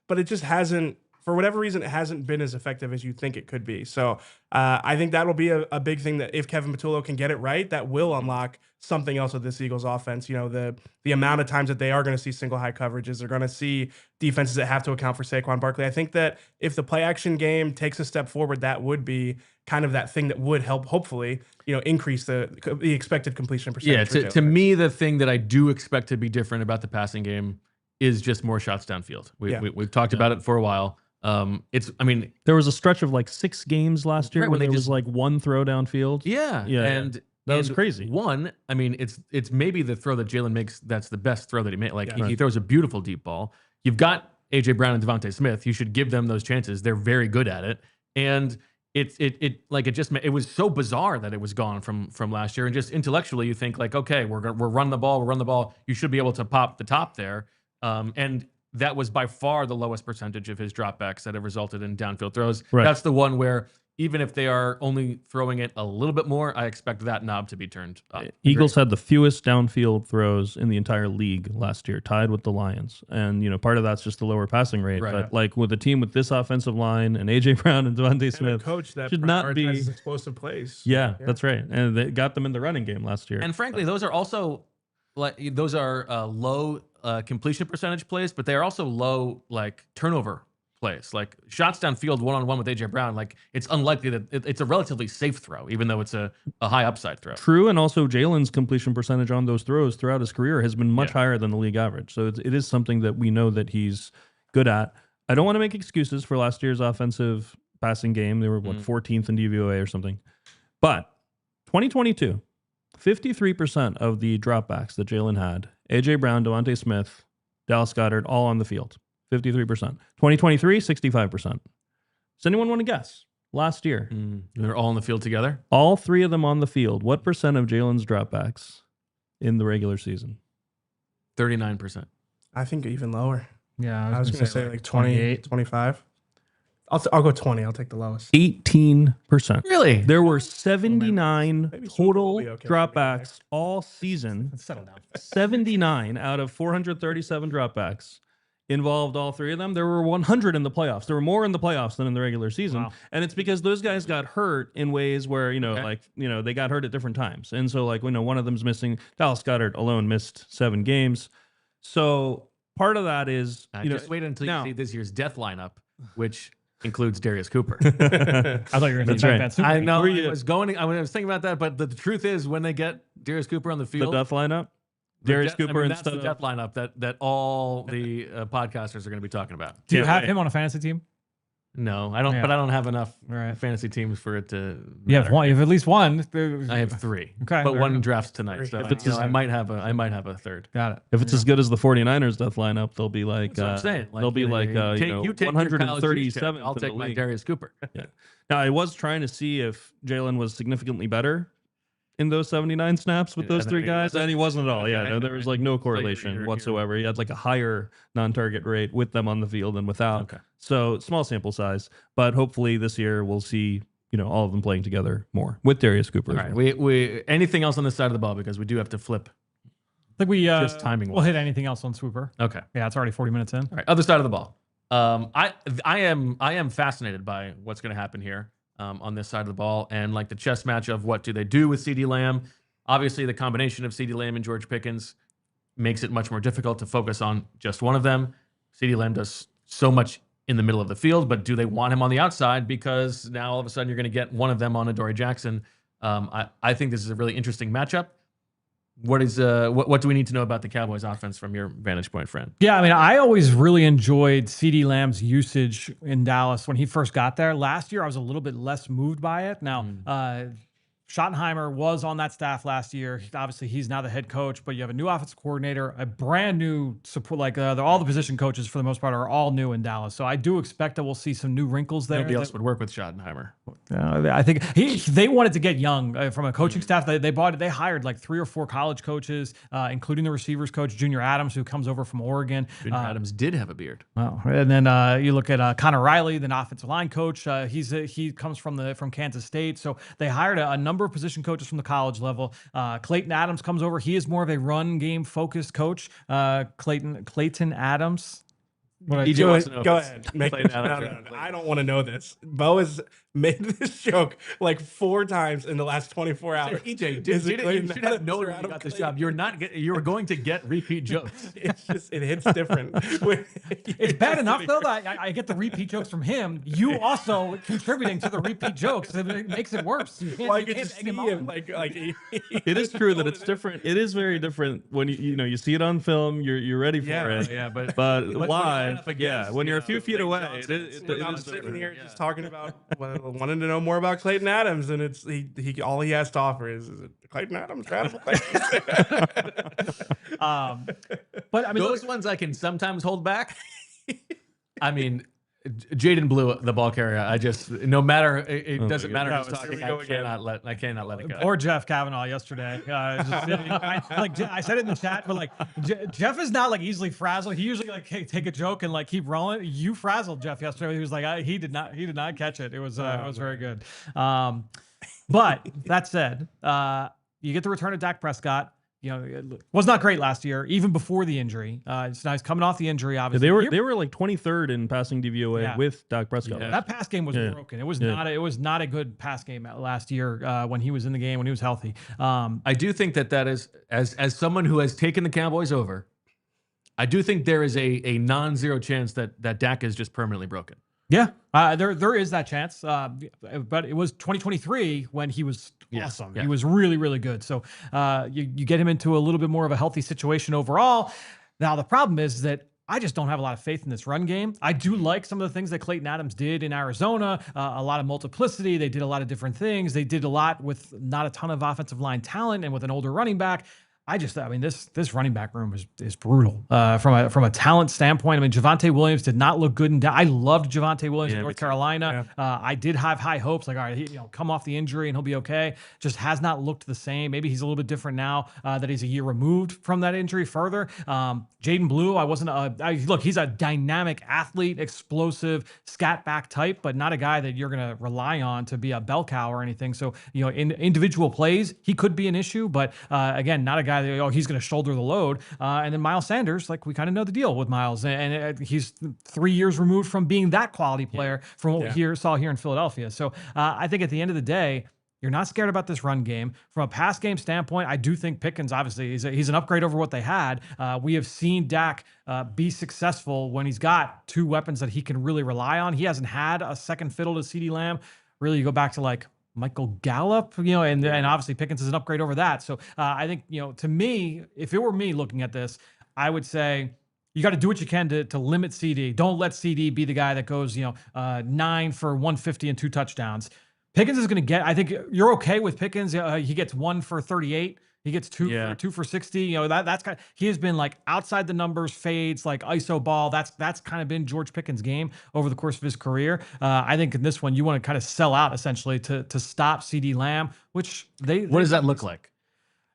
But it just hasn't, for whatever reason, it hasn't been as effective as you think it could be. So I think that'll be a big thing that if Kevin Patullo can get it right, that will unlock something else with this Eagles offense. The amount of times that they are going to see single high coverages, they're going to see defenses that have to account for Saquon Barkley. I think that if the play action game takes a step forward, that would be kind of that thing that would help, hopefully, increase the expected completion percentage. Yeah, to me, the thing that I do expect to be different about the passing game is just more shots downfield. We've talked about it for a while. There was a stretch of like 6 games last year when there was like one throw downfield. Yeah. And that was crazy. It's maybe the throw that Jalen makes that's the best throw that he made. Like he throws a beautiful deep ball. You've got AJ Brown and DeVonta Smith. You should give them those chances. They're very good at it. And it was so bizarre that it was gone from last year. And just intellectually, you think like, okay, we're running the ball. You should be able to pop the top there. And that was by far the lowest percentage of his dropbacks that have resulted in downfield throws. Right. That's the one where even if they are only throwing it a little bit more, I expect that knob to be turned up. Eagles had the fewest downfield throws in the entire league last year, tied with the Lions. And, part of that's just the lower passing rate. Right. But like with a team with this offensive line and AJ Brown and DeVonta Smith, a coach that should not be explosive plays. Yeah, that's right. And they got them in the running game last year. And frankly, those are also low completion percentage plays, but they are also low turnover plays. Like shots downfield one-on-one with A.J. Brown, like it's unlikely that it's a relatively safe throw, even though it's a high upside throw. True, and also Jalen's completion percentage on those throws throughout his career has been much higher than the league average. So it is something that we know that he's good at. I don't want to make excuses for last year's offensive passing game. They were, 14th in DVOA or something. But 2022, 53% of the dropbacks that Jalen had, A.J. Brown, DeVonta Smith, Dallas Goedert, all on the field. 53%. 2023, 65%. Does anyone want to guess? Last year. They're all on the field together? All three of them on the field. What percent of Jalen's dropbacks in the regular season? 39%. I think even lower. Yeah, I was going to say like 28, 25. I'll go 20. I'll take the lowest. 18%. Really? There were 79 Maybe total will be okay. dropbacks all season. Let's settle down. 79 out of 437 dropbacks involved all three of them. There were 100 in the playoffs. There were more in the playoffs than in the regular season. Wow. And it's because those guys got hurt in ways where, they got hurt at different times. And so, one of them's missing. Dallas Goedert alone missed 7 games. So part of that is, just wait until you see this year's death lineup, which includes Darius Cooper. I thought you were going to say right. Super. I know. I was thinking about that, but the truth is, when they get Darius Cooper on the the field, death lineup. Darius Cooper that's instead the of death lineup that all the podcasters are going to be talking about. Do you have him on a fantasy team? No, I don't. Yeah. But I don't have enough Right. fantasy teams for it to. You have matter. one. You have at least one. I have 3. Okay, but fair one enough. drafts tonight, so If it's I might have a third. Got it. if it's as good as the 49ers death lineup, they'll be like That's what I'm saying. they'll be like you take your Kyle 137. Juszczyk, I'll take my Darius Cooper. Yeah. Now I was trying to see if Jalen was significantly better in those 79 snaps with those and three he guys, wasn't. and he wasn't at all. Yeah, Okay. no, there was no correlation you're- whatsoever. He had a higher non-target rate with them on the field than without. Okay. So small sample size, but hopefully this year we'll see all of them playing together more with Darius Cooper. All as right. well. We anything else on this side of the ball, because we do have to flip. I think we Just timing We'll hit anything else on Swooper. Okay. Yeah, it's already 40 minutes in. All right. Other side of the ball. I am fascinated by what's going to happen here on this side of the ball, and the chess match of what do they do with CeeDee Lamb. Obviously, the combination of CeeDee Lamb and George Pickens makes it much more difficult to focus on just one of them. CeeDee Lamb does so much in the middle of the field, but do they want him on the outside? Because now all of a sudden you're going to get one of them on Adoree Jackson. I think this is a really interesting matchup. What do we need to know about the Cowboys offense from your vantage point, friend? Yeah, I mean, I always really enjoyed CeeDee Lamb's usage in Dallas when he first got there. Last year, I was a little bit less moved by it. Now, Schottenheimer was on that staff last year. Obviously, he's now the head coach, but you have a new offensive coordinator, a brand new support. All the position coaches, for the most part, are all new in Dallas. So I do expect that we'll see some new wrinkles there. Nobody else would work with Schottenheimer. I think they wanted to get young from a coaching staff. They hired 3 or 4 college coaches, including the receivers coach, Junior Adams, who comes over from Oregon. Junior Adams did have a beard. Oh, and then you look at Connor Riley, the offensive line coach. He comes from Kansas State. So they hired a number of position coaches from the college level. Clayton Adams comes over. He is more of a run game focused coach. Clayton Adams. EJ wants to know Go if it's ahead. Clayton Adams or No. Clayton. I don't want to know this. Bo has made this joke 4 times in the last 24 hours. EJ, Is it you Clayton should have Adams known or when you Adam got this Clayton? job. You're going to get repeat jokes. It's just, it hits different. It's bad enough though that I get the repeat jokes from him. You also contributing to the repeat jokes. It makes it worse. You can't, Well, I you get to can't egg see him him. on. It is true that it's different. It is very different when you see it on film. You're ready for it. Yeah, but But when live, you're up against, when you're a few Nick feet away, Johnson, I'm is sitting different. here just talking about wanting to know more about Clayton Adams, and it's he all he has to offer is it Clayton Adams, Radical But I mean, those ones I can sometimes hold back. I mean, Jaden Blue, the ball carrier. I just no matter it doesn't matter who's goodness. talking. Here we go again. I cannot let it go. or Jeff Kavanaugh yesterday. I said it in the chat, but Jeff is not easily frazzled. He usually take a joke and keep rolling. You frazzled Jeff yesterday. He was he did not catch it. It was very good. But that said, you get the return of Dak Prescott. It was not great last year, even before the injury. It's nice coming off the injury. Obviously, They were 23rd in passing DVOA with Dak Prescott. Yeah. that pass game was broken. It was not a good pass game last year when he was in the game, when he was healthy. I do think that is as someone who has taken the Cowboys over. I do think there is a non-zero chance that Dak is just permanently broken. Yeah, there is that chance. But it was 2023 when he was awesome. Yeah. He was really, really good. So you get him into a little bit more of a healthy situation overall. Now, the problem is that I just don't have a lot of faith in this run game. I do like some of the things that Clayton Adams did in Arizona, a lot of multiplicity. They did a lot of different things. They did a lot with not a ton of offensive line talent and with an older running back. I mean, this running back room is brutal from a talent standpoint. I mean, Javonte Williams did not look good. I loved Javonte Williams in North Carolina. Yeah. I did have high hopes, like, all right, come off the injury and he'll be okay. Just has not looked the same. Maybe he's a little bit different now that he's a year removed from that injury further. Jaden Blue, look, he's a dynamic athlete, explosive, scat back type, but not a guy that you're going to rely on to be a bell cow or anything. So, in individual plays, he could be an issue, but again, not a guy that, he's going to shoulder the load. And then Miles Sanders, like, we kind of know the deal with Miles, and he's 3 years removed from being that quality player from what we saw here in Philadelphia. So I think at the end of the day, you're not scared about this run game. From a pass game standpoint, I do think Pickens, obviously, he's an upgrade over what they had. We have seen Dak be successful when he's got two weapons that he can really rely on. He hasn't had a second fiddle to CeeDee Lamb. Really, you go back to like Michael Gallup, and obviously Pickens is an upgrade over that. So I think, to me, if it were me looking at this, I would say you got to do what you can to limit CD. Don't let CD be the guy that goes, 9 for 150 and 2 touchdowns. Pickens is going to get, I think you're okay with Pickens. He gets 1 for 38. He gets 2 for 60. That's kind of, he has been like outside the numbers, fades, like ISO ball. That's kind of been George Pickens' game over the course of his career. I think in this one, you want to kind of sell out essentially to stop CeeDee Lamb, which what does that look like?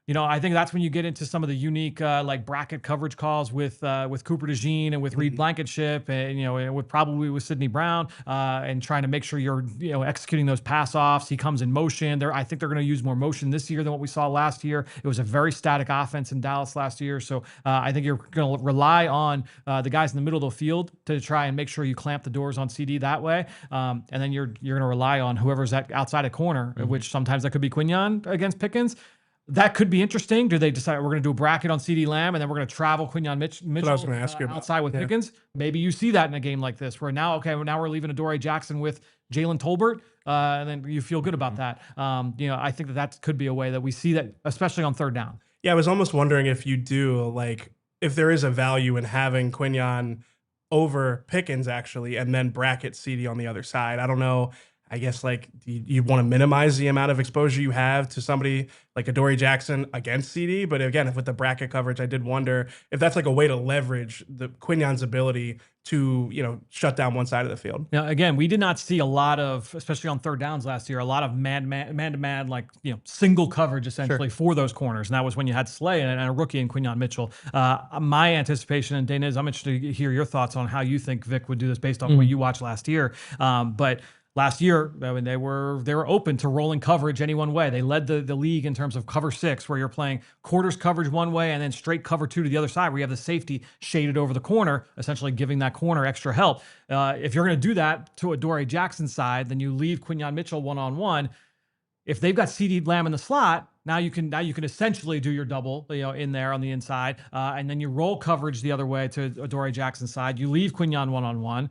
I think that's when you get into some of the unique like bracket coverage calls with Cooper DeJean and with Reed Blankenship and with Sidney Brown and trying to make sure you're executing those pass offs. He comes in motion. I think they're going to use more motion this year than what we saw last year. It was a very static offense in Dallas last year, so I think you're going to rely on the guys in the middle of the field to try and make sure you clamp the doors on CD that way, and then you're going to rely on whoever's outside a corner, which sometimes that could be Quinyon against Pickens. That could be interesting. Do they decide we're going to do a bracket on CeeDee Lamb and then we're going to travel Quinyon Mitchell I was going to ask you outside with Pickens? Maybe you see that in a game like this where now we're leaving Adoree Jackson with Jalen Tolbert, and then you feel good about that. I think that could be a way that we see that, especially on third down. Yeah, I was almost wondering if you do, if there is a value in having Quinyon over Pickens actually, and then bracket CD on the other side. I don't know. I guess you want to minimize the amount of exposure you have to somebody like Adoree Jackson against CD. But again, with the bracket coverage, I did wonder if that's like a way to leverage the Quinyon's ability to, shut down one side of the field. Now, again, we did not see a lot of, especially on third downs last year, a lot of man-to-man, single coverage essentially for those corners. And that was when you had Slay and a rookie in Quinyon Mitchell. My anticipation, and Deniz, I'm interested to hear your thoughts on how you think Vic would do this based on what you watched last year. But last year, I mean, they were open to rolling coverage any one way. They led the league in terms of cover 6, where you're playing quarters coverage one way and then straight cover 2 to the other side, where you have the safety shaded over the corner, essentially giving that corner extra help. If you're going to do that to Adoree Jackson's side, then you leave Quinyon Mitchell one-on-one. If they've got CeeDee Lamb in the slot, now you can essentially do your double, in there on the inside, and then you roll coverage the other way to Adoree Jackson's side. You leave Quinyon one-on-one.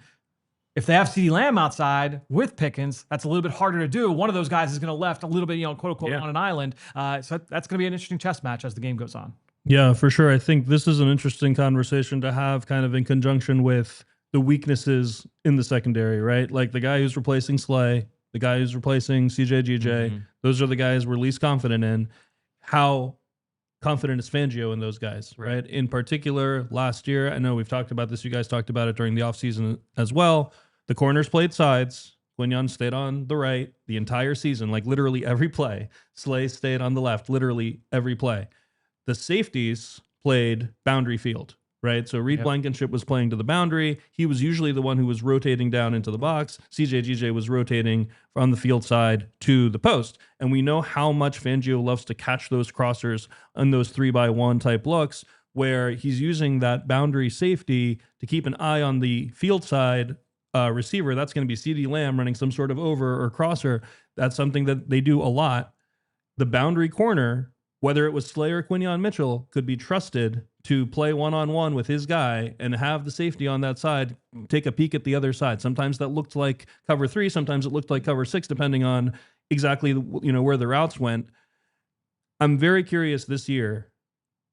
If they have CeeDee Lamb outside with Pickens, that's a little bit harder to do. One of those guys is going to left a little bit, quote unquote, on an island. So that's going to be an interesting chess match as the game goes on. Yeah, for sure. I think this is an interesting conversation to have kind of in conjunction with the weaknesses in the secondary, right? Like the guy who's replacing Slay, the guy who's replacing CJ. Those are the guys we're least confident in. How confident is Fangio in those guys, right? In particular, last year, I know we've talked about this. You guys talked about it during the offseason as well. The corners played sides. Quinyon stayed on the right the entire season, like literally every play. Slay stayed on the left, literally every play. The safeties played boundary field, right? So Reed Blankenship was playing to the boundary. He was usually the one who was rotating down into the box. CJ was rotating from the field side to the post. And we know how much Fangio loves to catch those crossers on those 3-by-1 type looks, where he's using that boundary safety to keep an eye on the field side receiver. That's going to be CeeDee Lamb running some sort of over or crosser. That's something that they do a lot. The boundary corner, whether it was Slay or Quinyon Mitchell, could be trusted to play one-on-one with his guy and have the safety on that side take a peek at the other side. Sometimes that looked like cover 3, sometimes it looked like cover 6, depending on exactly where the routes went. I'm very curious this year,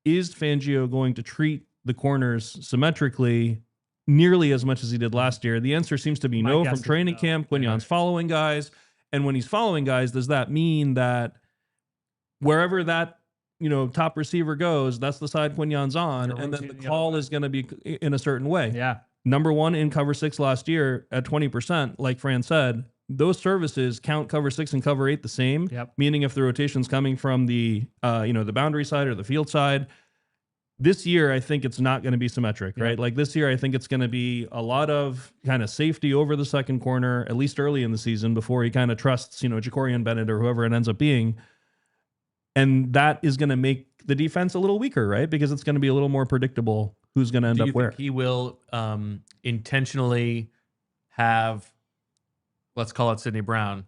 is Fangio going to treat the corners symmetrically nearly as much as he did last year? The answer seems to be no from training camp. Quinyon's following guys. And when he's following guys, does that mean that wherever that top receiver goes, that's the side Quinyon's on, and then the call is going to be in a certain way? Yeah. Number 1 in cover 6 last year at 20%, like Fran said, those services count cover 6 and cover 8 the same. Yep. Meaning if the rotation's coming from the the boundary side or the field side. This year, I think it's not going to be symmetric, right? Like this year, I think it's going to be a lot of kind of safety over the second corner, at least early in the season, before he kind of trusts, Jacorian Bennett or whoever it ends up being. And that is going to make the defense a little weaker, right? Because it's going to be a little more predictable who's going to end up where. He will intentionally have, let's call it Sidney Brown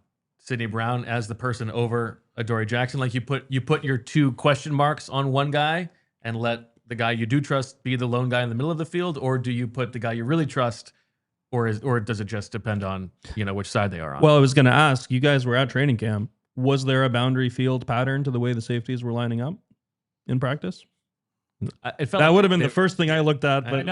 as the person over Adoree Jackson? Like you put your 2 question marks on one guy and let the guy you do trust be the lone guy in the middle of the field, or do you put the guy you really trust, or does it just depend on which side they are on? Well, I was going to ask, you guys were at training camp. Was there a boundary field pattern to the way the safeties were lining up in practice? It felt that would have been the first thing I looked at. But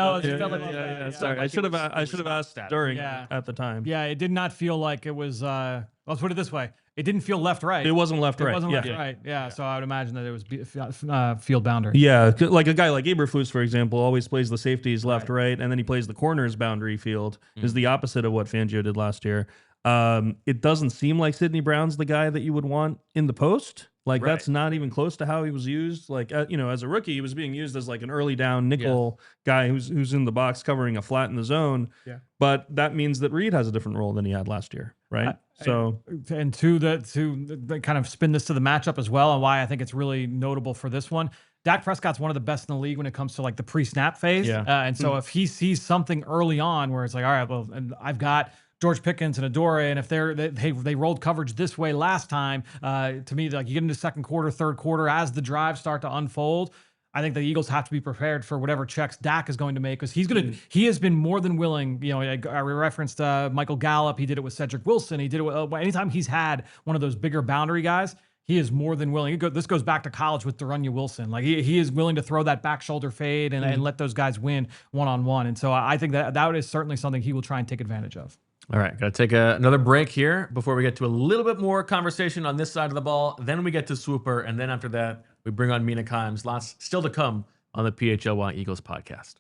sorry, I should have asked during at the time. Yeah, it did not feel like it was. Let's put it this way: it didn't feel left-right. It wasn't left-right. It wasn't left-right. Yeah, so I would imagine that it was field boundary. Yeah, like a guy like Eberflus, for example, always plays the safeties left-right, and then he plays the corners boundary field. Is the opposite of what Fangio did last year. It doesn't seem like Sidney Brown's the guy that you would want in the post. Like that's not even close to how he was used. Like as a rookie, he was being used as like an early down nickel guy who's in the box covering a flat in the zone. Yeah. But that means that Reed has a different role than he had last year, right? And to kind of spin this to the matchup as well, and why I think it's really notable for this one. Dak Prescott's one of the best in the league when it comes to like the pre-snap phase. Yeah. And so if he sees something early on where it's like, all right, well, and I've got George Pickens and Adoree, and if they rolled coverage this way last time, to me, like you get into second quarter, third quarter, as the drives start to unfold, I think the Eagles have to be prepared for whatever checks Dak is going to make, because he has been more than willing. I referenced Michael Gallup. He did it with Cedric Wilson. He did it with anytime he's had one of those bigger boundary guys. He is more than willing. This goes back to college with Darunya Wilson. Like he is willing to throw that back shoulder fade and let those guys win one-on-one. And so I think that is certainly something he will try and take advantage of. All right, got to take another break here before we get to a little bit more conversation on this side of the ball. Then we get to Swooper, and then after that, we bring on Mina Kimes. Lots still to come on the PHLY Eagles podcast.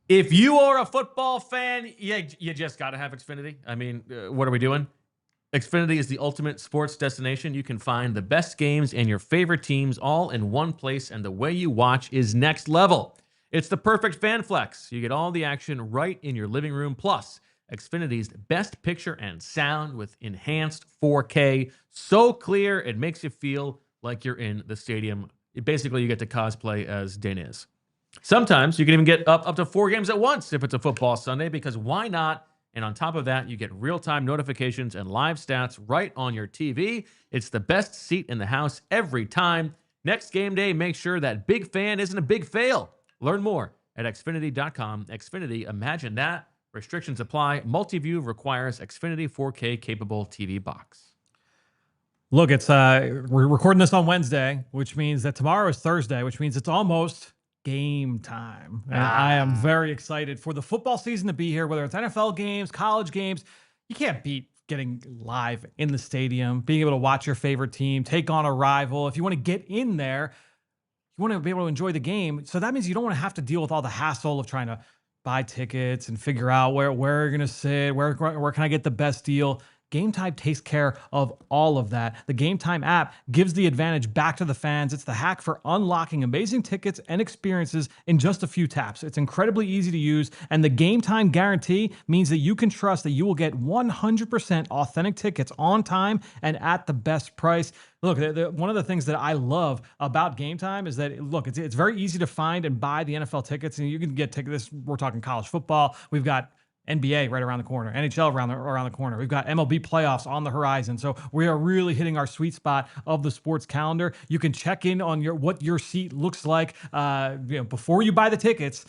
If you are a football fan, you just got to have Xfinity. I mean, what are we doing? Xfinity is the ultimate sports destination. You can find the best games and your favorite teams all in one place, and the way you watch is next level. It's the perfect fan flex. You get all the action right in your living room. Plus, Xfinity's best picture and sound with enhanced 4K. So clear, it makes you feel like you're in the stadium. Basically, you get to cosplay as Deniz. Sometimes you can even get up to 4 games at once if it's a football Sunday, because why not? And on top of that, you get real-time notifications and live stats right on your TV. It's the best seat in the house every time. Next game day, make sure that big fan isn't a big fail. Learn more at Xfinity.com. Xfinity, imagine that. Restrictions apply. Multi-view requires Xfinity 4K capable TV box. Look, it's we're recording this on Wednesday, which means that tomorrow is Thursday, which means it's almost game time. And I am very excited for the football season to be here, whether it's NFL games, college games. You can't beat getting live in the stadium, being able to watch your favorite team, take on a rival. If you want to get in there, you want to be able to enjoy the game. So that means you don't want to have to deal with all the hassle of trying to buy tickets and figure out where you're going to sit, where can I get the best deal. Game Time takes care of all of that. The Game Time app gives the advantage back to the fans. It's the hack for unlocking amazing tickets and experiences in just a few taps. It's incredibly easy to use, and the Game Time guarantee means that you can trust that you will get 100% authentic tickets on time and at the best price. Look, one of the things that I love about Game Time is that, look, it's very easy to find and buy the NFL tickets, and you can get tickets. We're talking college football. We've got NBA right around the corner, NHL around the corner. We've got MLB playoffs on the horizon. So we are really hitting our sweet spot of the sports calendar. You can check in on what your seat looks like before you buy the tickets.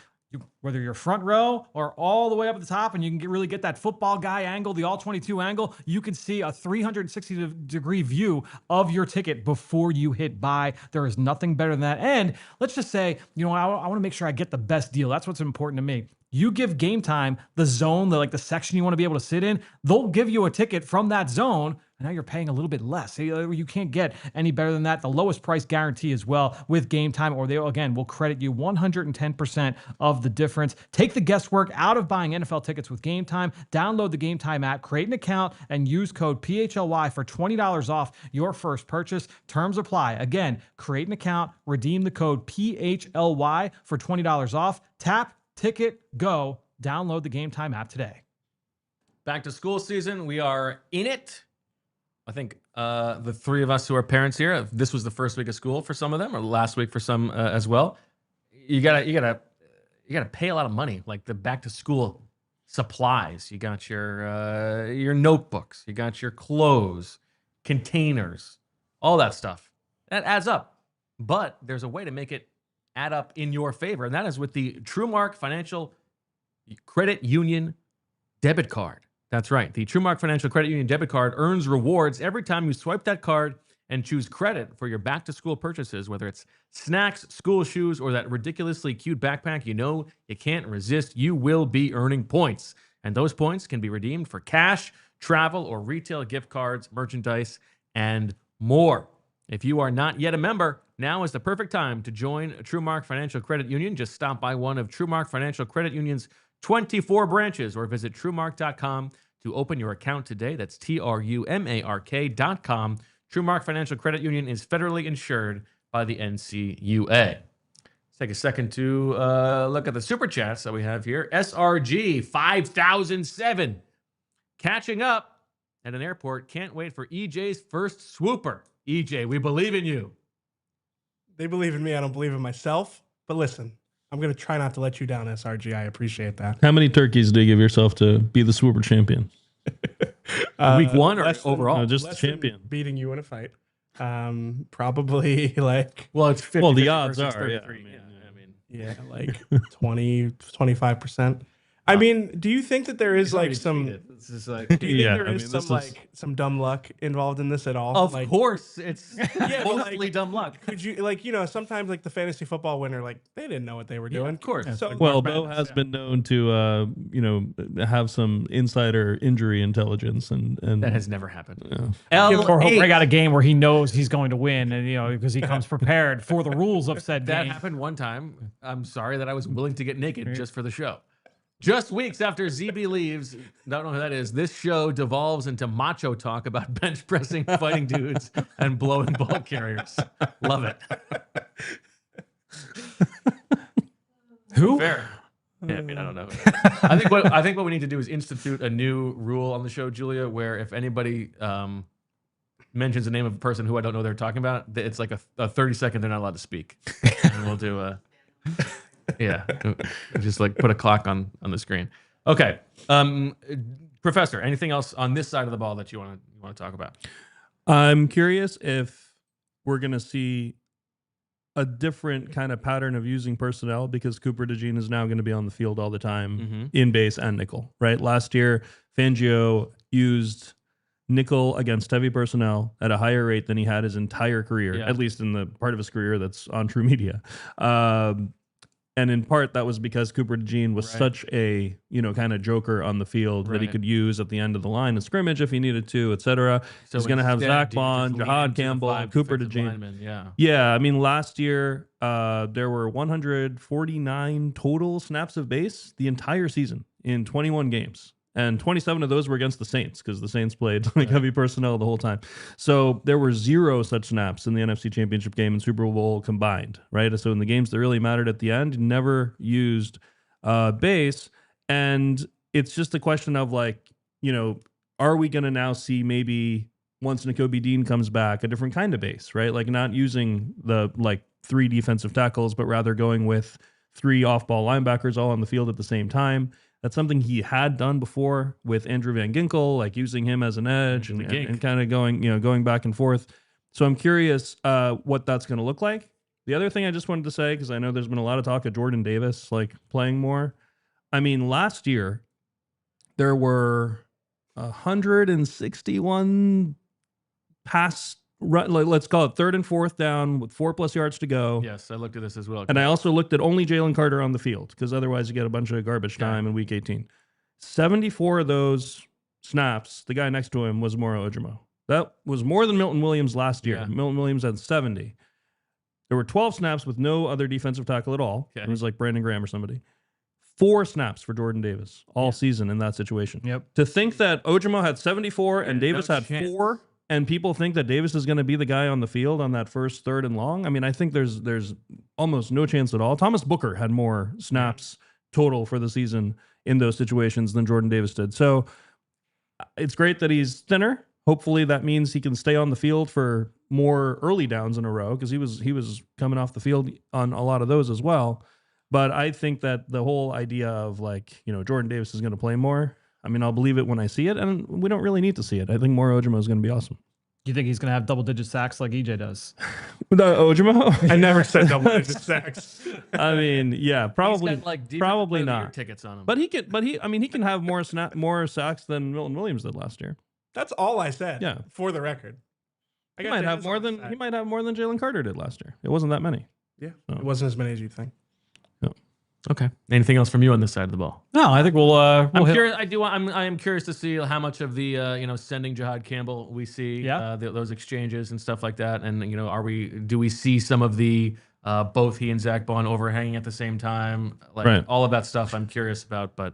Whether you're front row or all the way up at the top, and you can really get that football guy angle, the all 22 angle, you can see a 360-degree view of your ticket before you hit buy. There is nothing better than that. And let's just say, I want to make sure I get the best deal. That's what's important to me. You give Game Time the zone, the section you want to be able to sit in. They'll give you a ticket from that zone. And now you're paying a little bit less. You can't get any better than that. The lowest price guarantee as well with Game Time, or they, again, will credit you 110% of the difference. Take the guesswork out of buying NFL tickets with Game Time. Download the Game Time app, create an account, and use code PHLY for $20 off your first purchase. Terms apply. Again, create an account, redeem the code PHLY for $20 off. Tap, ticket, go. Download the Game Time app today. Back to school season. We are in it. I think the three of us who are parents here, this was the first week of school for some of them, or last week for some as well. You gotta pay a lot of money, like the back to school supplies. You got your notebooks, you got your clothes, containers, all that stuff. That adds up. But there's a way to make it add up in your favor, and that is with the TrueMark Financial Credit Union debit card. That's right. The TrueMark Financial Credit Union debit card earns rewards every time you swipe that card and choose credit for your back-to-school purchases, whether it's snacks, school shoes, or that ridiculously cute backpack you can't resist. You will be earning points, and those points can be redeemed for cash, travel, or retail gift cards, merchandise, and more. If you are not yet a member, now is the perfect time to join TrueMark Financial Credit Union. Just stop by one of TrueMark Financial Credit Union's 24 branches or visit TrueMark.com to open your account today. That's TrueMark.com. TrueMark Financial Credit Union is federally insured by the NCUA. Let's take a second to look at the super chats that we have here. SRG 5007. Catching up at an airport. Can't wait for EJ's first swooper. EJ, we believe in you. They believe in me. I don't believe in myself. But listen, I'm going to try not to let you down, SRG. I appreciate that. How many turkeys do you give yourself to be the Swooper champion? Week one or overall? No, just champion. Beating you in a fight. Probably like... Well, it's 50. Well, the odds are, yeah, like 20, 25%. I mean, do you think that there is like some... This is like, do you think there is some dumb luck involved in this at all? Of like, course, it's yeah, mostly dumb luck. Could you sometimes like the fantasy football winner, like they didn't know what they were doing. Of course. Yeah, so, Well, Bo has been known to, have some insider injury intelligence, and that has never happened. Or hope I got a game where he knows he's going to win, and because he comes prepared for the rules of said game. That happened one time. I'm sorry that I was willing to get naked just for the show. Just weeks after ZB leaves, don't know who that is, this show devolves into macho talk about bench pressing, fighting dudes, and blowing ball carriers. Love it. Who? Fair. Yeah, I mean, I don't know. I think what we need to do is institute a new rule on the show, Julia, where if anybody mentions the name of a person who I don't know they're talking about, it's like a 30-second they're not allowed to speak. And we'll do yeah, just like put a clock on the screen. Okay, Professor, anything else on this side of the ball that you want to talk about? I'm curious if we're going to see a different kind of pattern of using personnel, because Cooper DeJean is now going to be on the field all the time in base and nickel, right? Last year, Fangio used nickel against heavy personnel at a higher rate than he had his entire career, at least in the part of his career that's on True Media. And in part, that was because Cooper DeJean was such a, kind of joker on the field that he could use at the end of the line of scrimmage if he needed to, et cetera. So he's going to have Zach Bond, Jihad Campbell, Cooper DeJean. Yeah, I mean, last year, there were 149 total snaps of base the entire season in 21 games. And 27 of those were against the Saints, because the Saints played heavy personnel the whole time. So there were 0 such snaps in the NFC Championship game and Super Bowl combined, right? So in the games that really mattered at the end, never used base. And it's just a question of are we going to now see maybe once Nakobe Dean comes back, a different kind of base, right? Like not using the 3 defensive tackles, but rather going with 3 off-ball linebackers all on the field at the same time. That's something he had done before with Andrew Van Ginkel, like using him as an edge and kind of going back and forth. So I'm curious what that's going to look like. The other thing I just wanted to say, because I know there's been a lot of talk of Jordan Davis like playing more. I mean, last year there were 161 pass run, let's call it 3rd and 4th down with 4+ yards to go. Yes, I looked at this as well. And I also looked at only Jalen Carter on the field, because otherwise you get a bunch of garbage time in week 18. 74 of those snaps, the guy next to him was Moro Ojomo. That was more than Milton Williams last year. Yeah. Milton Williams had 70. There were 12 snaps with no other defensive tackle at all. Okay. It was like Brandon Graham or somebody. 4 snaps for Jordan Davis all season in that situation. Yep. To think that Ojomo had 74 and Davis no had chance. 4, and people think that Davis is going to be the guy on the field on that first 3rd and long. I mean, I think there's almost no chance at all. Thomas Booker had more snaps total for the season in those situations than Jordan Davis did. So it's great that he's thinner. Hopefully that means he can stay on the field for more early downs in a row, because he was coming off the field on a lot of those as well. But I think that the whole idea of Jordan Davis is going to play more, I mean, I'll believe it when I see it, and we don't really need to see it. I think Moro Ojomo is going to be awesome. You think he's going to have double-digit sacks like EJ does? Ojomo? I never said double-digit sacks. I mean, yeah, probably, He's got, probably defensive player of the year not. tickets on him. But he can have more sacks than Milton Williams did last year. That's all I said. Yeah. For the record, He might have more than Jalen Carter did last year. It wasn't that many. Yeah, So. it wasn't as many as you think. Okay. Anything else from you on this side of the ball? No, I think we'll I'm hit- curious. I am curious to see how much of the sending Jihad Campbell we see. Yeah. Those exchanges and stuff like that. And do we see some of the both he and Zach Bond overhanging at the same time? Like Right. all of that stuff I'm curious about, but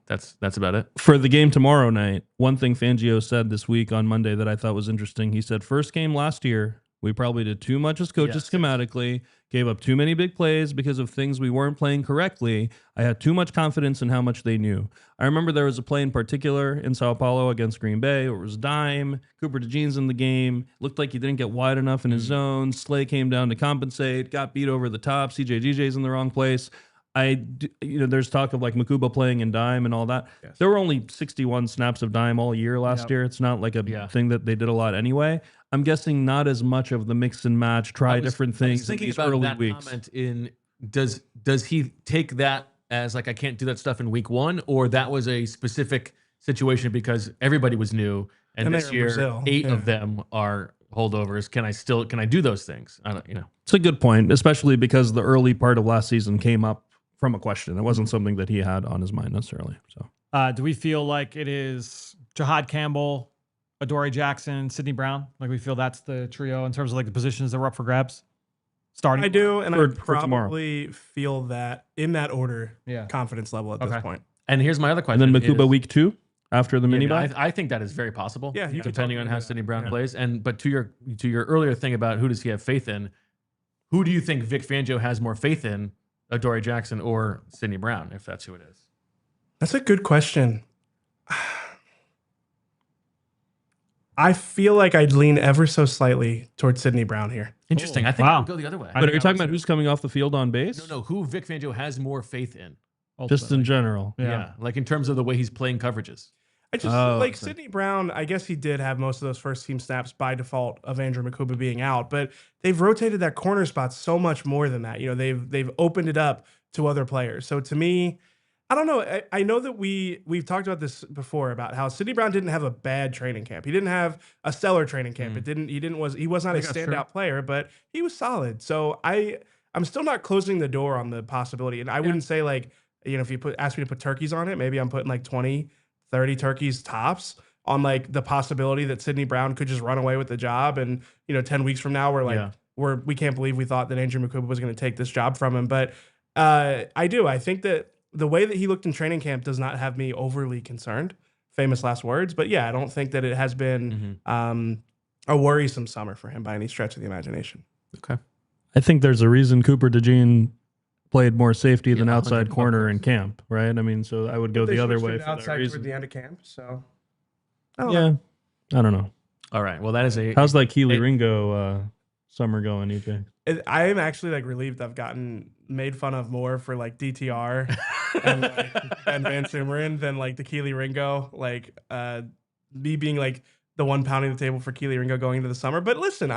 that's about it. For the game tomorrow night, one thing Fangio said this week on Monday that I thought was interesting. He said, first game last year, we probably did too much as coaches schematically, gave up too many big plays because of things we weren't playing correctly. I had too much confidence in how much they knew. I remember there was a play in particular in Sao Paulo against Green Bay. It was dime. Cooper DeJean's in the game. Looked like he didn't get wide enough in his zone. Slay came down to compensate, got beat over the top. CJ in the wrong place. There's talk of like Makuba playing in dime and all that. Yes. There were only 61 snaps of dime all year last year. It's not like a thing that they did a lot anyway. I'm guessing not as much of the mix and match, try different things in these early weeks. Comment in does he take that as like I can't do that stuff in week 1, or that was a specific situation because everybody was new and this year Brazil. 8 of them are holdovers. Can I do those things? I don't. It's a good point, especially because the early part of last season came up from a question. It wasn't something that he had on his mind necessarily. So, do we feel like it is Jihad Campbell, Adoree Jackson, Sidney Brown? Like we feel that's the trio in terms of like the positions that were up for grabs? Starting. I do, and For I tomorrow. probably feel that in that order, Yeah. confidence level at this point. And here's my other question. and then Makuba is- week 2 after the mini bye. I think that is very possible. Yeah, you could depending totally on do how that. Sidney Brown Yeah. plays. But to your earlier thing about who does he have faith in, who do you think Vic Fangio has more faith in, Adoree Jackson or Sidney Brown, if that's who it is? That's a good question. I feel like I'd lean ever so slightly towards Sidney Brown here. Interesting. I think I would go the other way. But are you talking about who's coming off the field on base? No, who Vic Fangio has more faith in? Just in general. Yeah. Like in terms of the way he's playing coverages. I just okay. Sidney Brown. I guess he did have most of those first team snaps by default of Andrew Makuba being out, but they've rotated that corner spot so much more than that. They've opened it up to other players. So to me, I don't know. I know that we've talked about this before about how Sidney Brown didn't have a bad training camp. He didn't have a stellar training camp. He was not a standout player, but he was solid. So I'm still not closing the door on the possibility. And I wouldn't say if you ask me to put turkeys on it, maybe I'm putting like 20, 30 turkeys tops on like the possibility that Sidney Brown could just run away with the job. And 10 weeks from now, we can't believe we thought that Andrew Makuba was going to take this job from him. But I think that the way that he looked in training camp does not have me overly concerned. Famous last words. But yeah, I don't think that it has been a worrisome summer for him by any stretch of the imagination. Okay. I think there's a reason Cooper DeJean played more safety than outside 100%. corner in camp, right? I mean, so I would go the other way for that outside reason. toward the end of camp. So I don't know. All right. Well, that is a. How's that Keely Ringo summer going, EJ? I am actually like relieved I've gotten made fun of more for like DTR and VanSumeren than like the Keely Ringo, like me being like the one pounding the table for Keely Ringo going into the summer. But listen,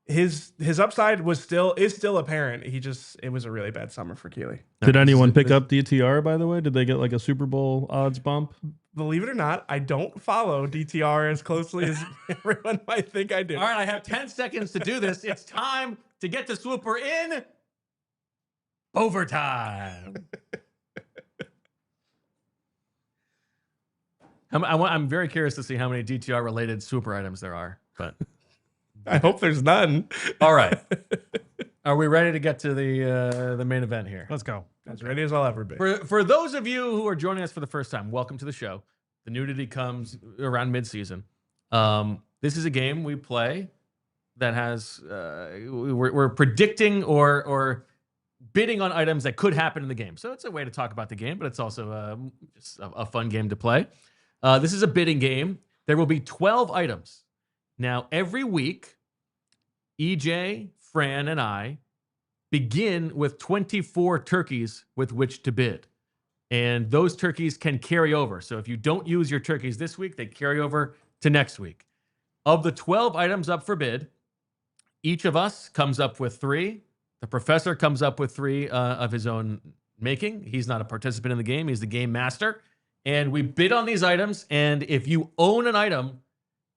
his upside is still apparent. It was a really bad summer for Keely. Did anyone pick up DTR, by the way? Did they get like a Super Bowl odds bump? Believe it or not, I don't follow DTR as closely as everyone might think I do. All right, I have 10 seconds to do this. It's time to get the Swooper in overtime. I'm very curious to see how many DTR related Swooper items there are, but I hope there's none. all right. Are we ready to get to the main event here? Let's go. As ready as I'll ever be. For those of you who are joining us for the first time, welcome to the show. The nudity comes around midseason. This is a game we play that has we're predicting or bidding on items that could happen in the game. So it's a way to talk about the game, but it's also just a fun game to play. This is a bidding game. There will be 12 items. Now, every week, EJ, Fran, and I begin with 24 turkeys with which to bid. And those turkeys can carry over. So if you don't use your turkeys this week, they carry over to next week. Of the 12 items up for bid, each of us comes up with 3. The professor comes up with 3 of his own making. He's not a participant in the game. He's the game master. And we bid on these items. And if you own an item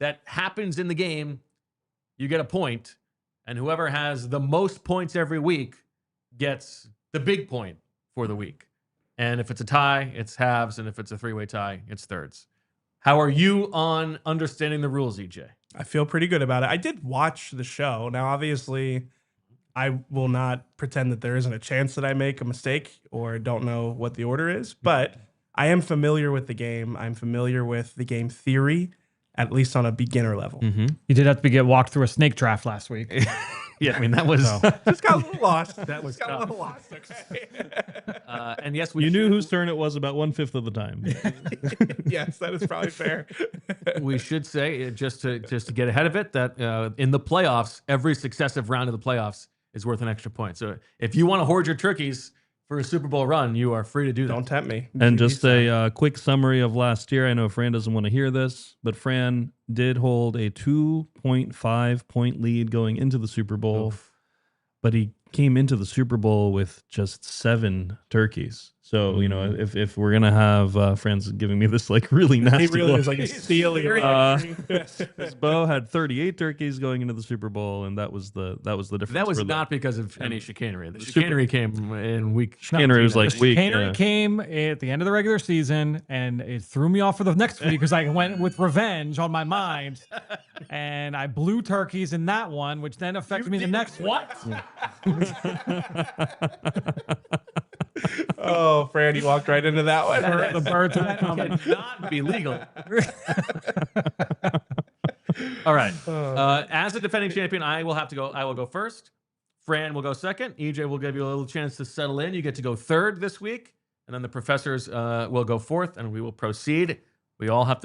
that happens in the game, you get a point. And whoever has the most points every week gets the big point for the week. And if it's a tie, it's halves. And if it's a 3-way tie, it's thirds. How are you on understanding the rules, EJ? I feel pretty good about it. I did watch the show. Now, obviously, I will not pretend that there isn't a chance that I make a mistake or don't know what the order is, but I am familiar with the game. I'm familiar with the game theory, at least on a beginner level. Mm-hmm. You did have to get walked through a snake draft last week. Yeah, I mean, that was... Just got a little lost. That was Just got a tough. little lost. Okay. And yes, You knew whose turn it was about 1/5 of the time. Yes, that is probably fair. we should say, just to get ahead of it, that in the playoffs, every successive round of the playoffs is worth an extra point. So if you want to hoard your turkeys for a Super Bowl run, you are free to do that. Don't tempt me. And just a quick summary of last year. I know Fran doesn't want to hear this, but Fran did hold a 2.5 point lead going into the Super Bowl. Oof. But he came into the Super Bowl with just 7 turkeys. So, you know, if we're going to have Fran's giving me this like really nasty He really look. is like a stealing. His Bo had 38 turkeys going into the Super Bowl, and that was the difference. That was for not because of any chicanery. The Super- chicanery came in week. Chicanery was like weak. Chicanery Yeah. came at the end of the regular season, and it threw me off for the next week because I went with revenge on my mind, and I blew turkeys in that one, which then affected me the next one. Oh, Fran, you walked right into that one. The birds are coming. Cannot be legal. All right. As a defending champion, I will go first. Fran will go second. EJ will give you a little chance to settle in. You get to go third this week, and then the professors will go fourth, and we will proceed. We all have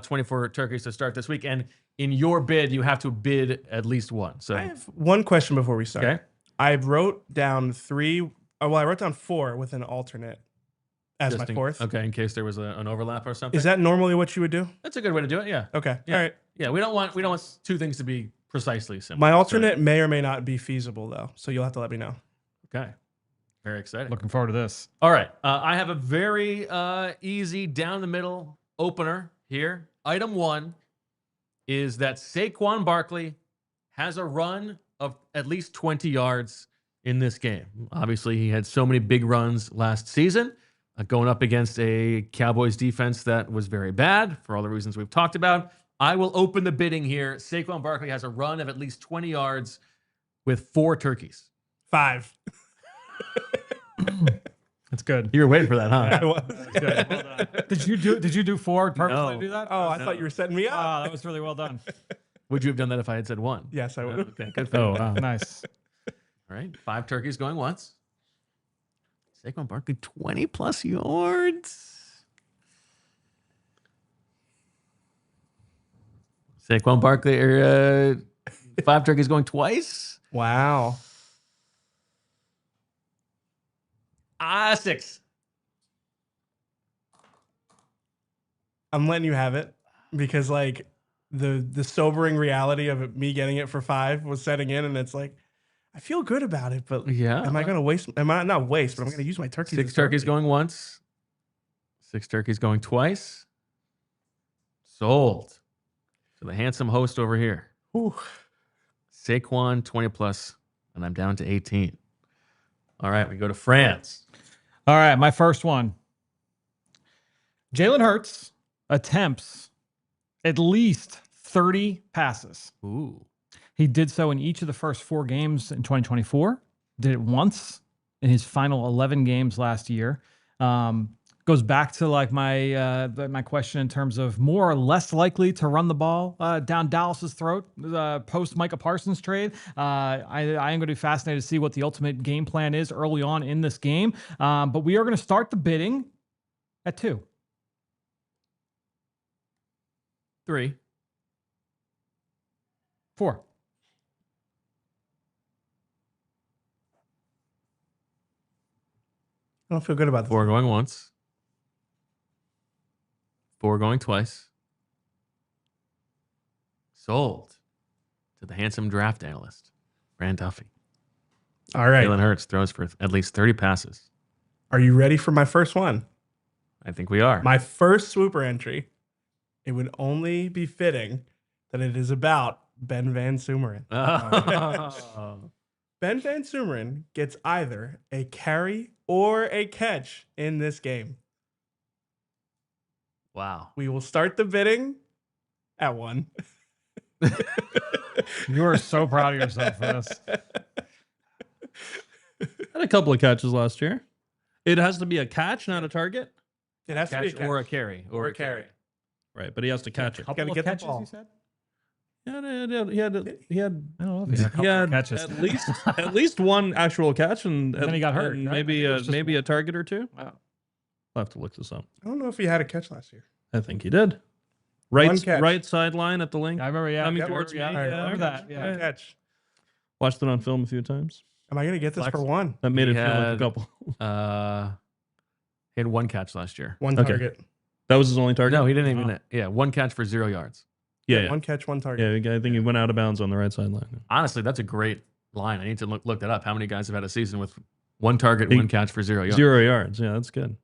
24 turkeys to start this week, and in your bid, you have to bid at least one. So I have one question before we start. Okay. I wrote down 3. I wrote down 4 with an alternate as my fourth. Okay, in case there was an overlap or something. Is that normally what you would do? That's a good way to do it. Yeah. Okay. Yeah. All right. Yeah. We don't want 2 things to be precisely similar. My alternate may or may not be feasible, though. So you'll have to let me know. Okay. Very exciting. Looking forward to this. All right. I have a very easy down the middle opener here. Item 1 is that Saquon Barkley has a run of at least 20 yards in this game. Obviously, he had so many big runs last season, going up against a Cowboys defense that was very bad for all the reasons we've talked about. I will open the bidding here. Saquon Barkley has a run of at least 20 yards with 4 turkeys. 5. That's good. You were waiting for that, huh? I was. Good. Well done. Did you do 4 purposely to do that? Oh, I thought you were setting me up. Oh, that was really well done. Would you have done that if I had said 1? Yes, I would. Okay, good for Oh, you. wow. Nice. All right, 5 turkeys going once. Saquon Barkley, 20 plus yards. Saquon Barkley, 5 turkeys going twice. Wow. 6. I'm letting you have it because like the sobering reality of it, me getting it for 5 was setting in, and it's like I feel good about it, but Yeah. am I going to waste? Am I not waste? But I'm going to use my turkeys. 6 turkeys going once. 6 turkeys going twice. Sold to the handsome host over here. Ooh. Saquon 20+, and I'm down to 18. All right, we go to France. All right, my first one. Jalen Hurts attempts at least 30 passes. Ooh. He did so in each of the first 4 games in 2024. Did it once in his final 11 games last year. Goes back to like my question in terms of more or less likely to run the ball down Dallas's throat post Micah Parsons trade. I am going to be fascinated to see what the ultimate game plan is early on in this game. But we are going to start the bidding at 2. 3. 4. I don't feel good about this. 4 going once. 4 going twice. Sold to the handsome draft analyst, Fran Duffy. All right. Jalen Hurts throws for at least 30 passes. Are you ready for my first one? I think we are. My first Swooper entry. It would only be fitting that it is about Ben VanSumeren. Oh. Ben VanSumeren gets either a carry or a catch in this game. Wow. We will start the bidding at 1. You are so proud of yourself for this. Had a couple of catches last year. It has to be a catch, not a target. It has to be a catch. Or a carry. Or a carry. Right, but he has to catch it. Couple Gotta of get the catches, ball. you said? Yeah, he had I don't know. If he had a couple he of had catches. at least one actual catch, and then he got hurt, and right? maybe It was just maybe a target or 2. Wow. I'll have to look this up. I don't know if he had a catch last year. I think he did. One Right, catch. right sideline at the link. I remember, yeah. Coming Yep, towards yeah, me. I Yeah, remember that. Yeah. One catch. Watched it on film a few times. Am I going to get this Flex. for 1? That made He it feel like a had- couple. He had 1 catch last year. 1 Okay. target. That was his only target. No, he didn't even. Yeah, 1 catch for 0 yards. Yeah, yeah. 1 catch, 1 target. Yeah, I think he went out of bounds on the right sideline. Honestly, that's a great line. I need to look that up. How many guys have had a season with 1 target, He- 1 catch for 0 yards? 0 yards. Yeah, that's good.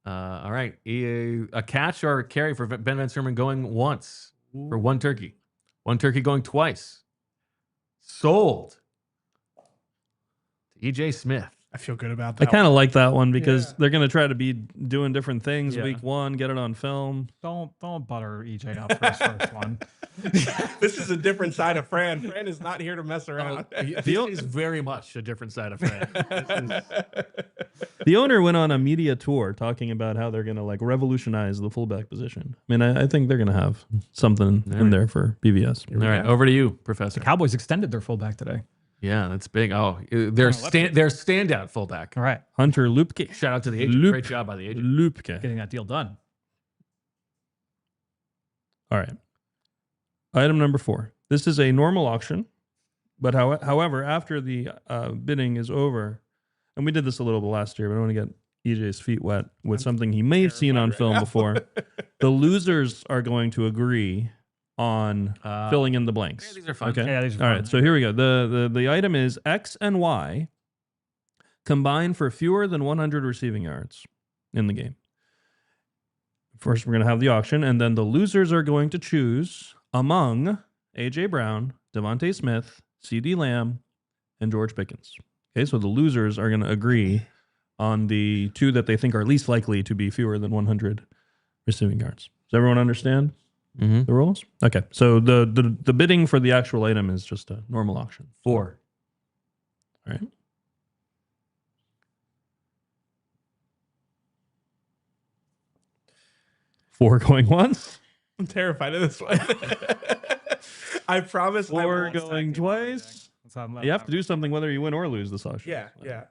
All right. A catch or a carry for Ben VanSumeren going once for 1 turkey. 1 turkey going twice. Sold to EJ Smith. I feel good about I that. kind of like that one because Yeah. they're going to try to be doing different things Yeah. week 1, get it on film. Don't butter EJ up for his first one. This is a different side of Fran. Fran is not here to mess around. This is very much a different side of Fran. The owner went on a media tour talking about how they're going to like revolutionize the fullback position. I mean, I think they're going to have something in there for BVS. All right, over to you, Professor. Cowboys extended their fullback today. Yeah, that's big. Oh, their standout fullback. All right. Hunter Lupke. Shout out to the agent. Lup- Great job by the agent. Lupke. Getting that deal done. All right. Item number 4. This is a normal auction, but however, after the bidding is over, and we did this a little bit last year, but I don't want to get EJ's feet wet with something he may have seen on film before. The losers are going to agree on filling in the blanks. Yeah, these are fun. Okay. Yeah, these are All fun. right. So here we go. The item is X and Y combined for fewer than 100 receiving yards in the game. First, we're going to have the auction, and then the losers are going to choose among A.J. Brown, DeVonta Smith, C.D. Lamb, and George Pickens. Okay, so the losers are going to agree on the 2 that they think are least likely to be fewer than 100 receiving yards. Does everyone understand the rules? Okay, so the bidding for the actual item is just a normal auction. 4. All right. Four going once. I'm terrified of this one. I promise. I 4 won't going stack twice. You have to do something whether you win or lose this auction. it. Yeah.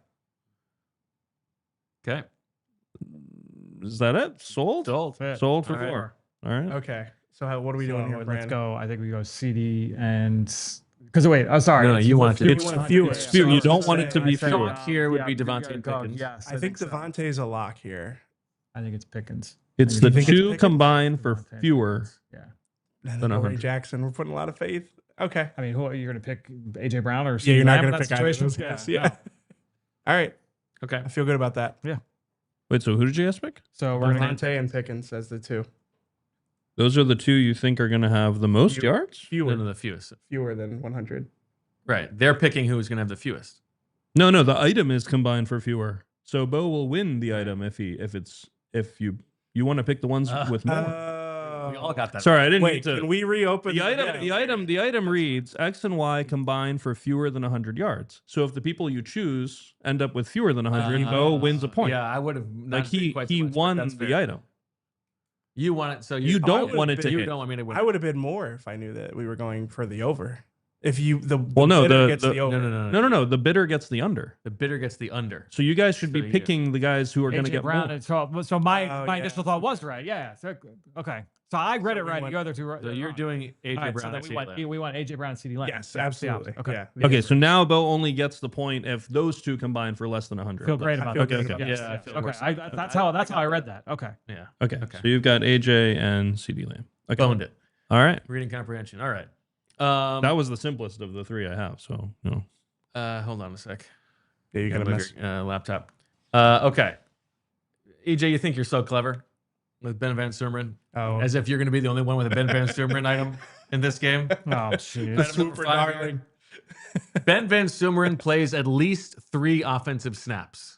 Okay. Is that it? Sold? Sold. Sold for All right. 4. All right. Okay. So what are we doing here, Let's Fran? go. I think we go CD and because wait. Oh, sorry. No, you want it to- It's fewer. It's fewer. You don't want it to be fewer. Lock here would be Devontae and Pickens. Yes, I think Devontae's a lock here. I think it's Pickens. It's Do the you think it's two Pickens? combined for fewer. Yeah. And Than then Ray 100. Jackson. We're putting a lot of faith. Okay. I mean, who are you going to pick? AJ Brown or Yeah, you're not going going to pick either of those guys. Yeah. no. All right. Okay. I feel good about that. Wait, so who did you guys pick? So we're going to DeVonta and Pickens as the two. Those are the two you think are going to have the most yards? Fewer. No, the fewest. Fewer than 100. Right. They're picking who's going to have the fewest. No, the item is combined for fewer. So Bo will win the item if you want to pick the ones with more. We all got that. Sorry, I didn't Wait, need to. can we reopen The item reads X and Y combined for fewer than 100 yards. So if the people you choose end up with fewer than 100, Bo wins a point. Yeah, I would have not Like he quite so much, but won that's the fair. item. You want it, so You don't want it to You hit. don't want me to win. I would have bid more if I knew that we were going for the over. If you the Well, no, bidder the- gets the- the over. No. The bidder gets the under. The bidder gets the under. So you guys should be So you- picking the guys who are going to AJ get Brown. more. And so my Oh, my yeah. initial thought was right. Yeah. So, okay. So I read it we right. went- The other two. So you're doing AJ All right, Brown. so and then CeeDee Lamb. we want AJ Brown and CeeDee Lamb. Yes, Yeah, absolutely. Okay. Yeah. Okay, so now Bo only gets the point if those two combine for less than 100. Feel great about feel that. good Okay. about Yes, Yeah, I yes. feel Okay. worse. That's how I read that. Okay. Yeah. Okay. Okay. So you've got AJ and CD Lamb. Okay. Boned it. All right. Reading comprehension. All right. That was the simplest of the three I have. So, Hold on a sec. Yeah, you Gotta gotta move mess. your laptop. Okay. EJ, you think you're so clever with Ben VanSumeren, Oh, as if you're going to be the only one with a Ben VanSumeren item in this game. Oh, jeez. the Swooper darling. Ben VanSumeren plays at least 3 offensive snaps,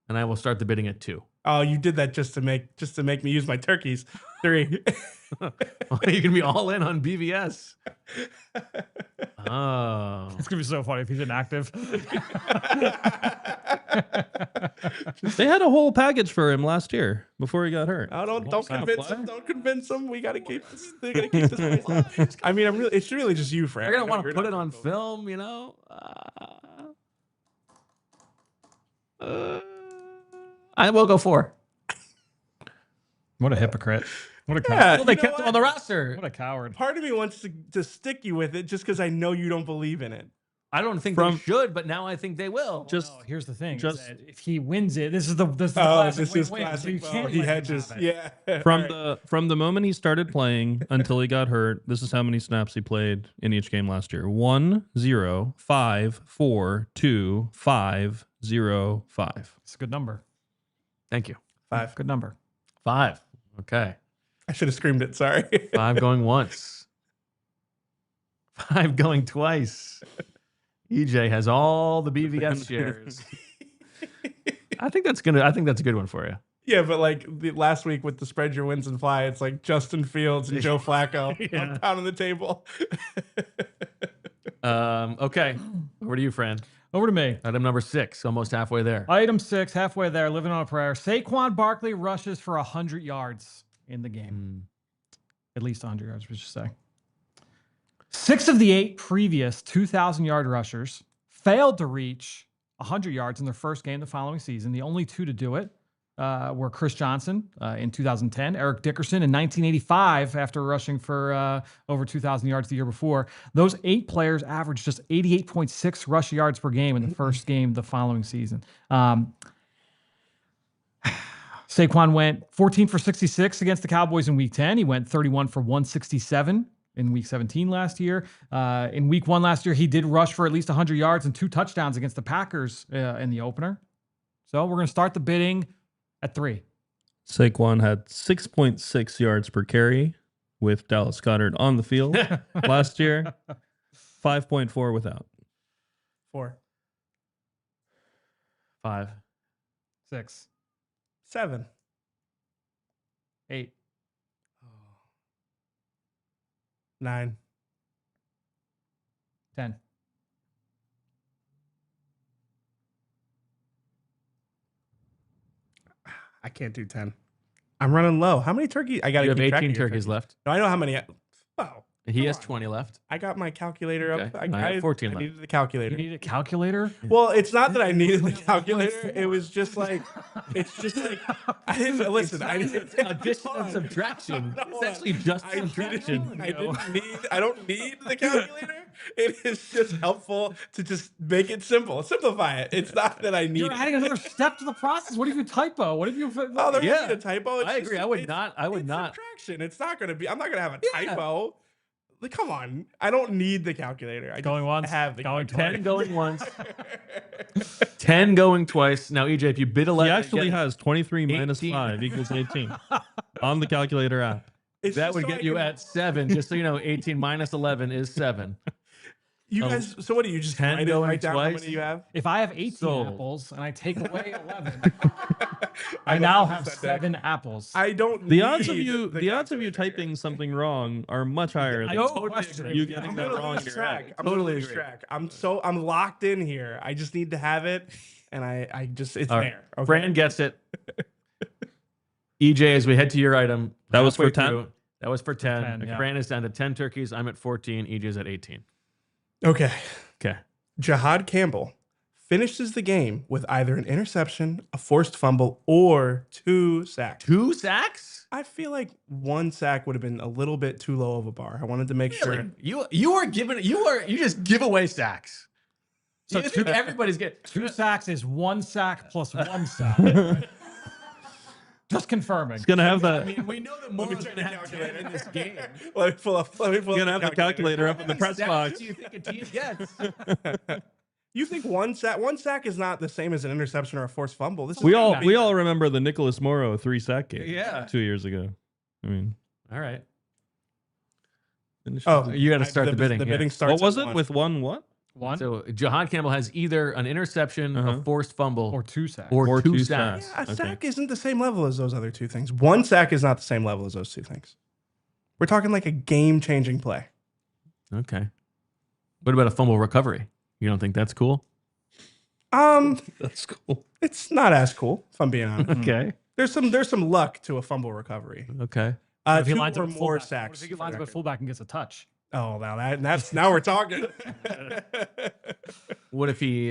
and I will start the bidding at 2. Oh, you did that just to make me use my turkeys. 3. You can be all in on BVS. Oh, It's gonna be so funny if he's inactive. they had a whole package for him last year before he got hurt. Oh, don't Sign up convince fly? him. Don't convince him. We gotta keep this. They gotta keep this place. I mean, it's really just you, Fran. they're gonna I know want to you're put not it on gonna vote. film, you know. I will go 4. What a hypocrite. What a Yeah, coward. Well, they you know kept him what? on the roster. What a coward. Part of me wants to stick you with it just because I know you don't believe in it. I don't think From- they should, but now I think they will. Just No, here's the thing. just- Just if he wins it, this is the Oh, classic this is win-win, so classic. you Bo. can't He let him hedges. have it. Yeah. from All the moment he started playing until he got hurt, this is how many snaps he played in each game last year. 1, 0, 5, 4, 2, 5, 0, 5. It's a good number. Thank you. 5. Good number. 5. Okay. I should have screamed it. Sorry. 5 going once. 5 going twice. EJ has all the BVS shares. I think that's a good one for you. Yeah, but like the last week with the spread your wins and fly, it's like Justin Fields and Joe Flacco Yeah. down on the table. Okay. Over to you, Fran. Over to me. Item number 6, almost halfway there. Item 6, halfway there, living on a prayer. Saquon Barkley rushes for 100 yards in the game. At least 100 yards, we should say. 6 of the 8 previous 2,000-yard rushers failed to reach 100 yards in their first game the following season. The only 2 to do it were Chris Johnson in 2010, Eric Dickerson in 1985 after rushing for over 2,000 yards the year before. Those 8 players averaged just 88.6 rush yards per game in the first game the following season. Saquon went 14 for 66 against the Cowboys in Week 10. He went 31 for 167 in Week 17 last year. In Week 1 last year, he did rush for at least 100 yards and 2 touchdowns against the Packers in the opener. So we're going to start the bidding at 3. Saquon had 6.6 yards per carry with Dallas Goedert on the field last year. 5.4 without. 4. 5. 6, 7. 8, 9. 10. I can't do 10. I'm running low. How many turkeys? I got to You have keep track 18 of your turkeys left. No, I know how many. Oh, He has 20 left. I got my calculator up. Okay. I have 14 I left. needed the calculator. You need a calculator? Well, it's not that I needed the calculator. It was just like, it's just like, I didn't listen. I didn't Addition and subtraction. It's actually just subtraction. I don't need the calculator. It is just helpful to just make it simple, simplify it. It's not that I need. You're adding another step to the process. What if you typo? What if you? Oh, there Yeah. isn't a typo. It's I just- agree. I would it's- not. it's subtraction. It's not going to be. I'm not going to have a typo. Like, come on. I don't need the calculator. I Going just once, have the going calculator. 10 going once. 10 going twice. Now, EJ, if you bid 11, He actually has 23 minus 18. 5 equals 18 on the calculator app. It's that just would so get I you can- at 7. Just so you know, 18 minus 11 is 7. You guys. So what do you just 10 write going down how twice? many you have? If I have 18 Sold. apples and I take away 11, I now have 7 apples. I don't. The odds of need you, the odds of you calculator. typing something wrong are much higher than No totally question. agree. you getting I'm that gonna wrong. lose in your track. head. I'm Totally gonna lose agree. track. I'm locked in here. I just need to have it, and I just it's All right. there. Okay. Fran gets it. EJ, as we head to your item. That was halfway for 10? through, That was for 10. 10, yeah. Fran is down to 10 turkeys. I'm at 14. EJ's at 18. Okay. Okay. Jihad Campbell finishes the game with either an interception, a forced fumble, or 2 sacks. 2 sacks? I feel like 1 sack would have been a little bit too low of a bar. I wanted to make sure. You just give away sacks. So you think everybody's getting 2 sacks is 1 sack plus 1 sack. Just confirming. It's gonna have I that. mean, we know that more is going to have 10 in this game. Let me pull up. You're gonna have the calculator up in the press Sacks box. do you think a team gets? You think 1 sack is not the same as an interception or a forced fumble? This is We all remember the Nicholas Morrow 3-sack game. Yeah. 2 years ago. I mean, All right. Oh, You got to start the bidding. The yeah. bidding starts. what was at it 1. with what? 1 So Jihad Campbell has either an interception, a forced fumble, or 2 sacks. or 2 2 sacks. sacks. A sack isn't the same level as those other 2 things. 1 sack is not the same level as those 2 things. We're talking like a game-changing play. Okay. What about a fumble recovery? You don't think that's cool? That's cool. It's not as cool, if I'm being honest. Okay. There's some luck to a fumble recovery. Okay. If he 2 lines or up a more fullback, sacks. If he for lines the up a record. fullback and gets a touch. Oh, now we're talking. What if he,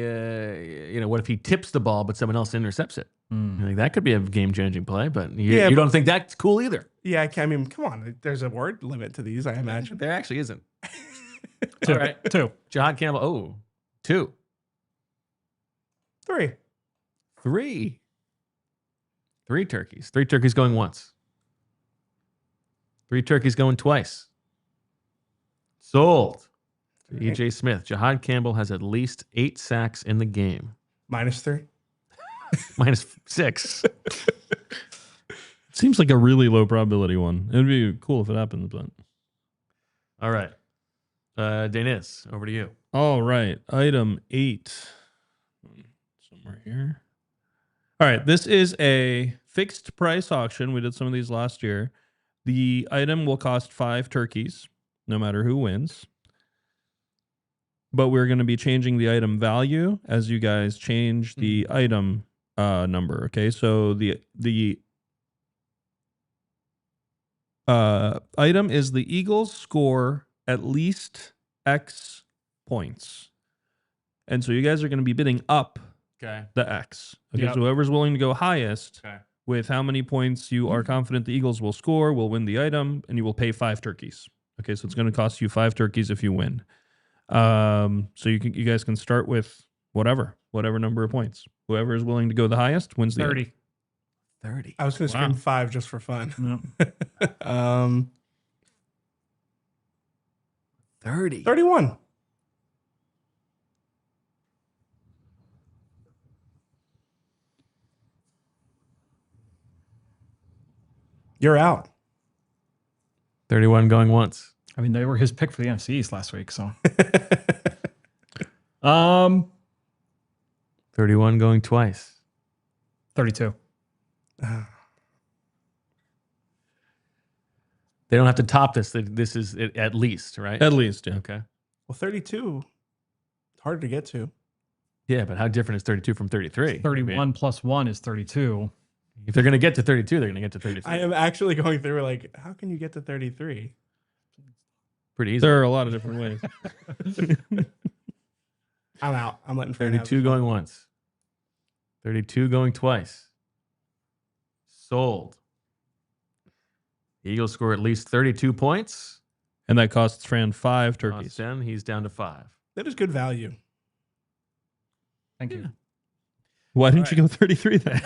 what if he tips the ball but someone else intercepts it? Like, that could be a game-changing play, but you don't think that's cool either. Yeah, I mean, come on. There's a word limit to these, I imagine. There actually isn't. 2. All right. 2. Jihad Campbell. Oh, 2. 3. 3. 3 turkeys. 3 turkeys going once. 3 turkeys going twice. Sold. EJ Smith. Jihad Campbell has at least 8 sacks in the game. -3. Minus 6. Seems like a really low probability one. It'd be cool if it happens, but. All right. Deniz, over to you. All right. Item 8. Somewhere here. All right. This is a fixed price auction. We did some of these last year. The item will cost 5 turkeys, no matter who wins. But we're going to be changing the item value as you guys change the item number. Okay. So the item is the Eagles score at least X points. And so you guys are going to be bidding up Okay. the X. Okay, Yep. so whoever's willing to go highest Okay. with how many points you are confident the Eagles will score will win the item, and you will pay 5 turkeys. Okay, so it's going to cost you 5 turkeys if you win. So you guys can start with whatever number of points. Whoever is willing to go the highest wins the 30. item. 30. I was going to scream 5 just for fun. Yep. 30. 31. You're out. 31 going once. I mean, they were his pick for the NFC East last week, so. 31 going twice. 32. They don't have to top this. This is at least, right? At least, yeah. Okay. Well, 32. It's hard to get to. Yeah, but how different is 32 from 33? 31 plus 1 is 32. If they're going to get to 32, they're going to get to 33. I am actually going through like, how can you get to 33? pretty easy. There are a lot of different ways. I'm out. I'm letting Fran have 32 his going fun. once. 32 going twice. Sold. The Eagles score at least 32 points. And that costs Fran 5 turkeys. Costs 10. He's down to 5. That is good value. Thank you. Why didn't you go 33 then?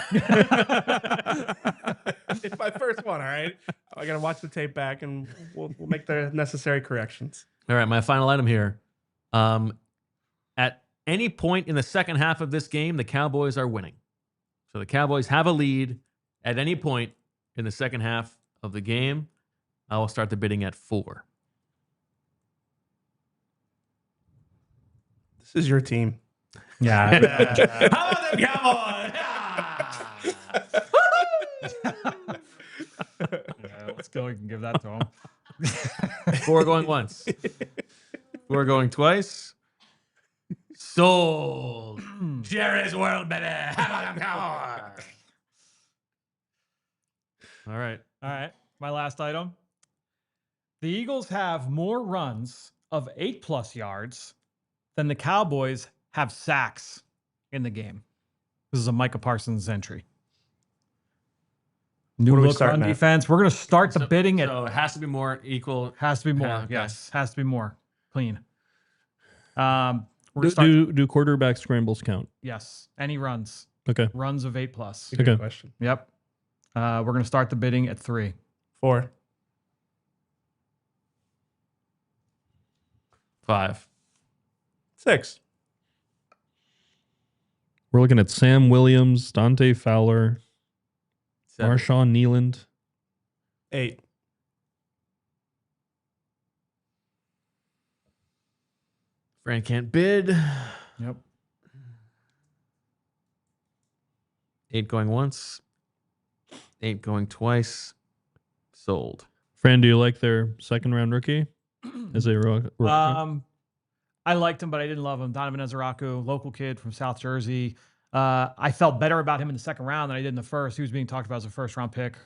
It's my first one, all right? I got to watch the tape back, and we'll make the necessary corrections. All right, my final item here. At any point in the second half of this game, the Cowboys are winning. So the Cowboys have a lead at any point in the second half of the game. I will start the bidding at 4. This is your team. Yeah. How about them Cowboys? Yeah, let's go. You can give that to him. 4 going once. 4 going twice. Sold. Jerry's World, baby. How about them Cowboys? All right. All right. My last item. The Eagles have more runs of 8+ yards than the Cowboys have sacks in the game. This is a Micah Parsons entry. New What are we look starting run at? defense. We're going to start the bidding at. So it has to be more equal. Has to be more. Okay. Yes. Has to be more. Clean. We're gonna start. Do quarterback scrambles count? Yes. Any runs. Okay. Runs of 8+. Good Okay. question. Yep. We're going to start the bidding at 3. 4. 5. 6. We're looking at Sam Williams, Dante Fowler, 7. Marshawn Nealand. 8. Fran can't bid. Yep. 8 going once. 8 going twice. Sold. Fran, do you like their second round rookie? As a I liked him, but I didn't love him. Donovan Ezeraku, local kid from South Jersey. I felt better about him in the second round than I did in the first. He was being talked about as a first-round pick.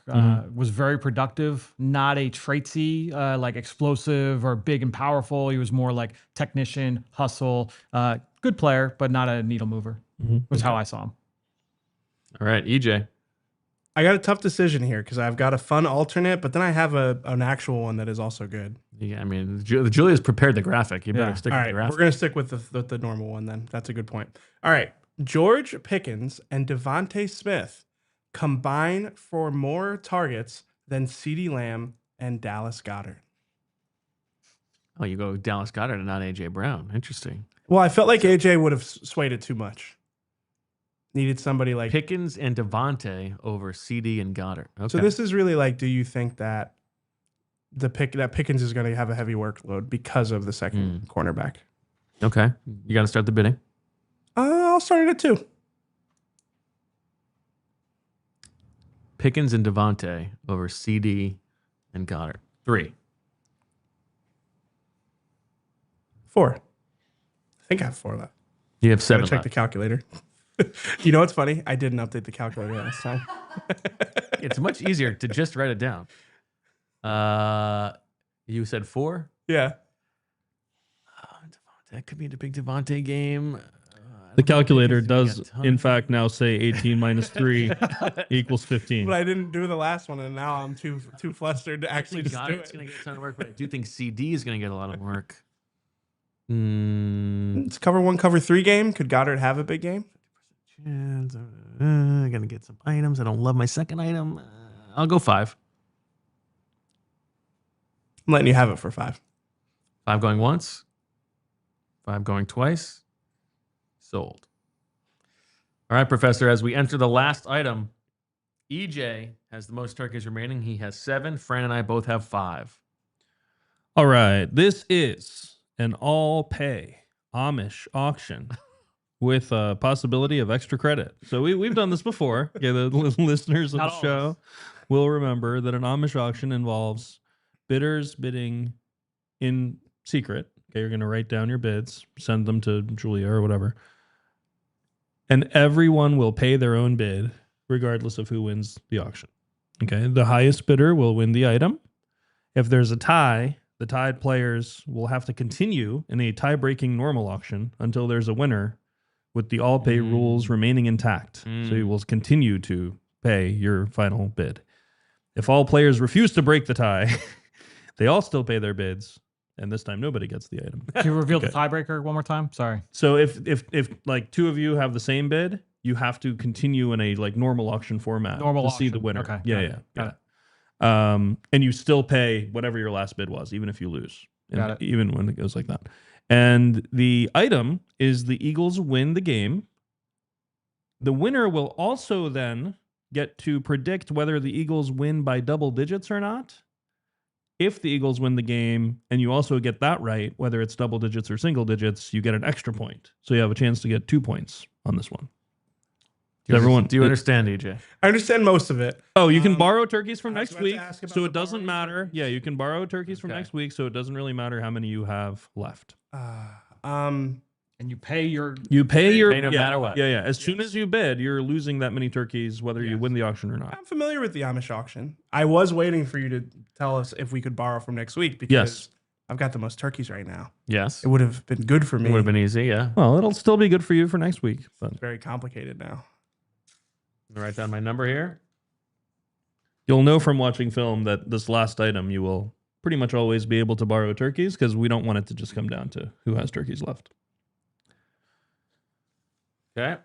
Was very productive, not a traitsy, like explosive or big and powerful. He was more like technician, hustle, good player, but not a needle mover. Was how I saw him. All right, EJ. I got a tough decision here because I've got a fun alternate, but then I have an actual one that is also good. Yeah, I mean, Julia's prepared the graphic. You better Yeah. stick All with right, the we're graphic. going to stick with the normal one then. That's a good point. All right, George Pickens and DeVonta Smith combine for more targets than CeeDee Lamb and Dallas Goedert. Oh, you go Dallas Goedert and not AJ Brown. Interesting. Well, I felt like AJ would have swayed it too much. Needed somebody like Pickens and Devontae over CD and Goddard. Okay. So this is really like, do you think that that Pickens is going to have a heavy workload because of the second cornerback? Okay. You got to start the bidding. I'll start it at 2. Pickens and Devontae over CD and Goddard. 3. 4. I think I have 4 left. You have Gotta 7 check left. the calculator. You know what's funny? I didn't update the calculator last time. It's much easier to just write it down. You said 4? Yeah. That could be the big Devontae game. The calculator Pickens is does, gonna get a ton. in fact, now say 18 minus 3 equals 15. But I didn't do the last one, and now I'm too flustered to actually just do Goddard's it. going to get a ton of work, but I do think CD is going to get a lot of work. It's cover 1, cover 3 game. Could Goddard have a big game? Chance. I got to get some items. I don't love my second item. I'll go 5. I'm letting you have it for 5. 5 going once. 5 going twice. Sold. All right, Professor, as we enter the last item, EJ has the most turkeys remaining. He has 7. Fran and I both have 5. All right. This is an all pay Amish auction with a possibility of extra credit. So we've done this before. Yeah, the listeners of Not the always. show will remember that an Amish auction involves bidders bidding in secret. Okay, you're going to write down your bids, send them to Julia or whatever. And everyone will pay their own bid regardless of who wins the auction. Okay, the highest bidder will win the item. If there's a tie, the tied players will have to continue in a tie-breaking normal auction until there's a winner, with the all-pay rules remaining intact. So you will continue to pay your final bid. If all players refuse to break the tie, they all still pay their bids, and this time nobody gets the item. Can you reveal the tiebreaker one more time? Sorry. So if like two of you have the same bid, you have to continue in a like normal auction format to see the winner. Okay. Yeah. Got it. And you still pay whatever your last bid was, even if you lose. Got it. Even when it goes like that. And the item is the Eagles win the game. The winner will also then get to predict whether the Eagles win by double digits or not. If the Eagles win the game and you also get that right, whether it's double digits or single digits, you get an extra point. So you have a chance to get 2 points on this one. Do you understand, EJ? I understand most of it. Oh, you can borrow turkeys from I was next about to week, ask about so the it doesn't borrowing matter. turkeys. Yeah, you can borrow turkeys from next week, so it doesn't really matter how many you have left. And you pay your You pay no matter what. Yeah. As soon as you bid, you're losing that many turkeys, whether you win the auction or not. I'm familiar with the Amish auction. I was waiting for you to tell us if we could borrow from next week because Yes. I've got the most turkeys right now. Yes. It would have been good for me. It would have been easy, yeah. Well, it'll still be good for you for next week. But It's very complicated now. I'll write down my number here. you'll know from watching film that this last item, you will pretty much always be able to borrow turkeys because we don't want it to just come down to who has turkeys left. Okay.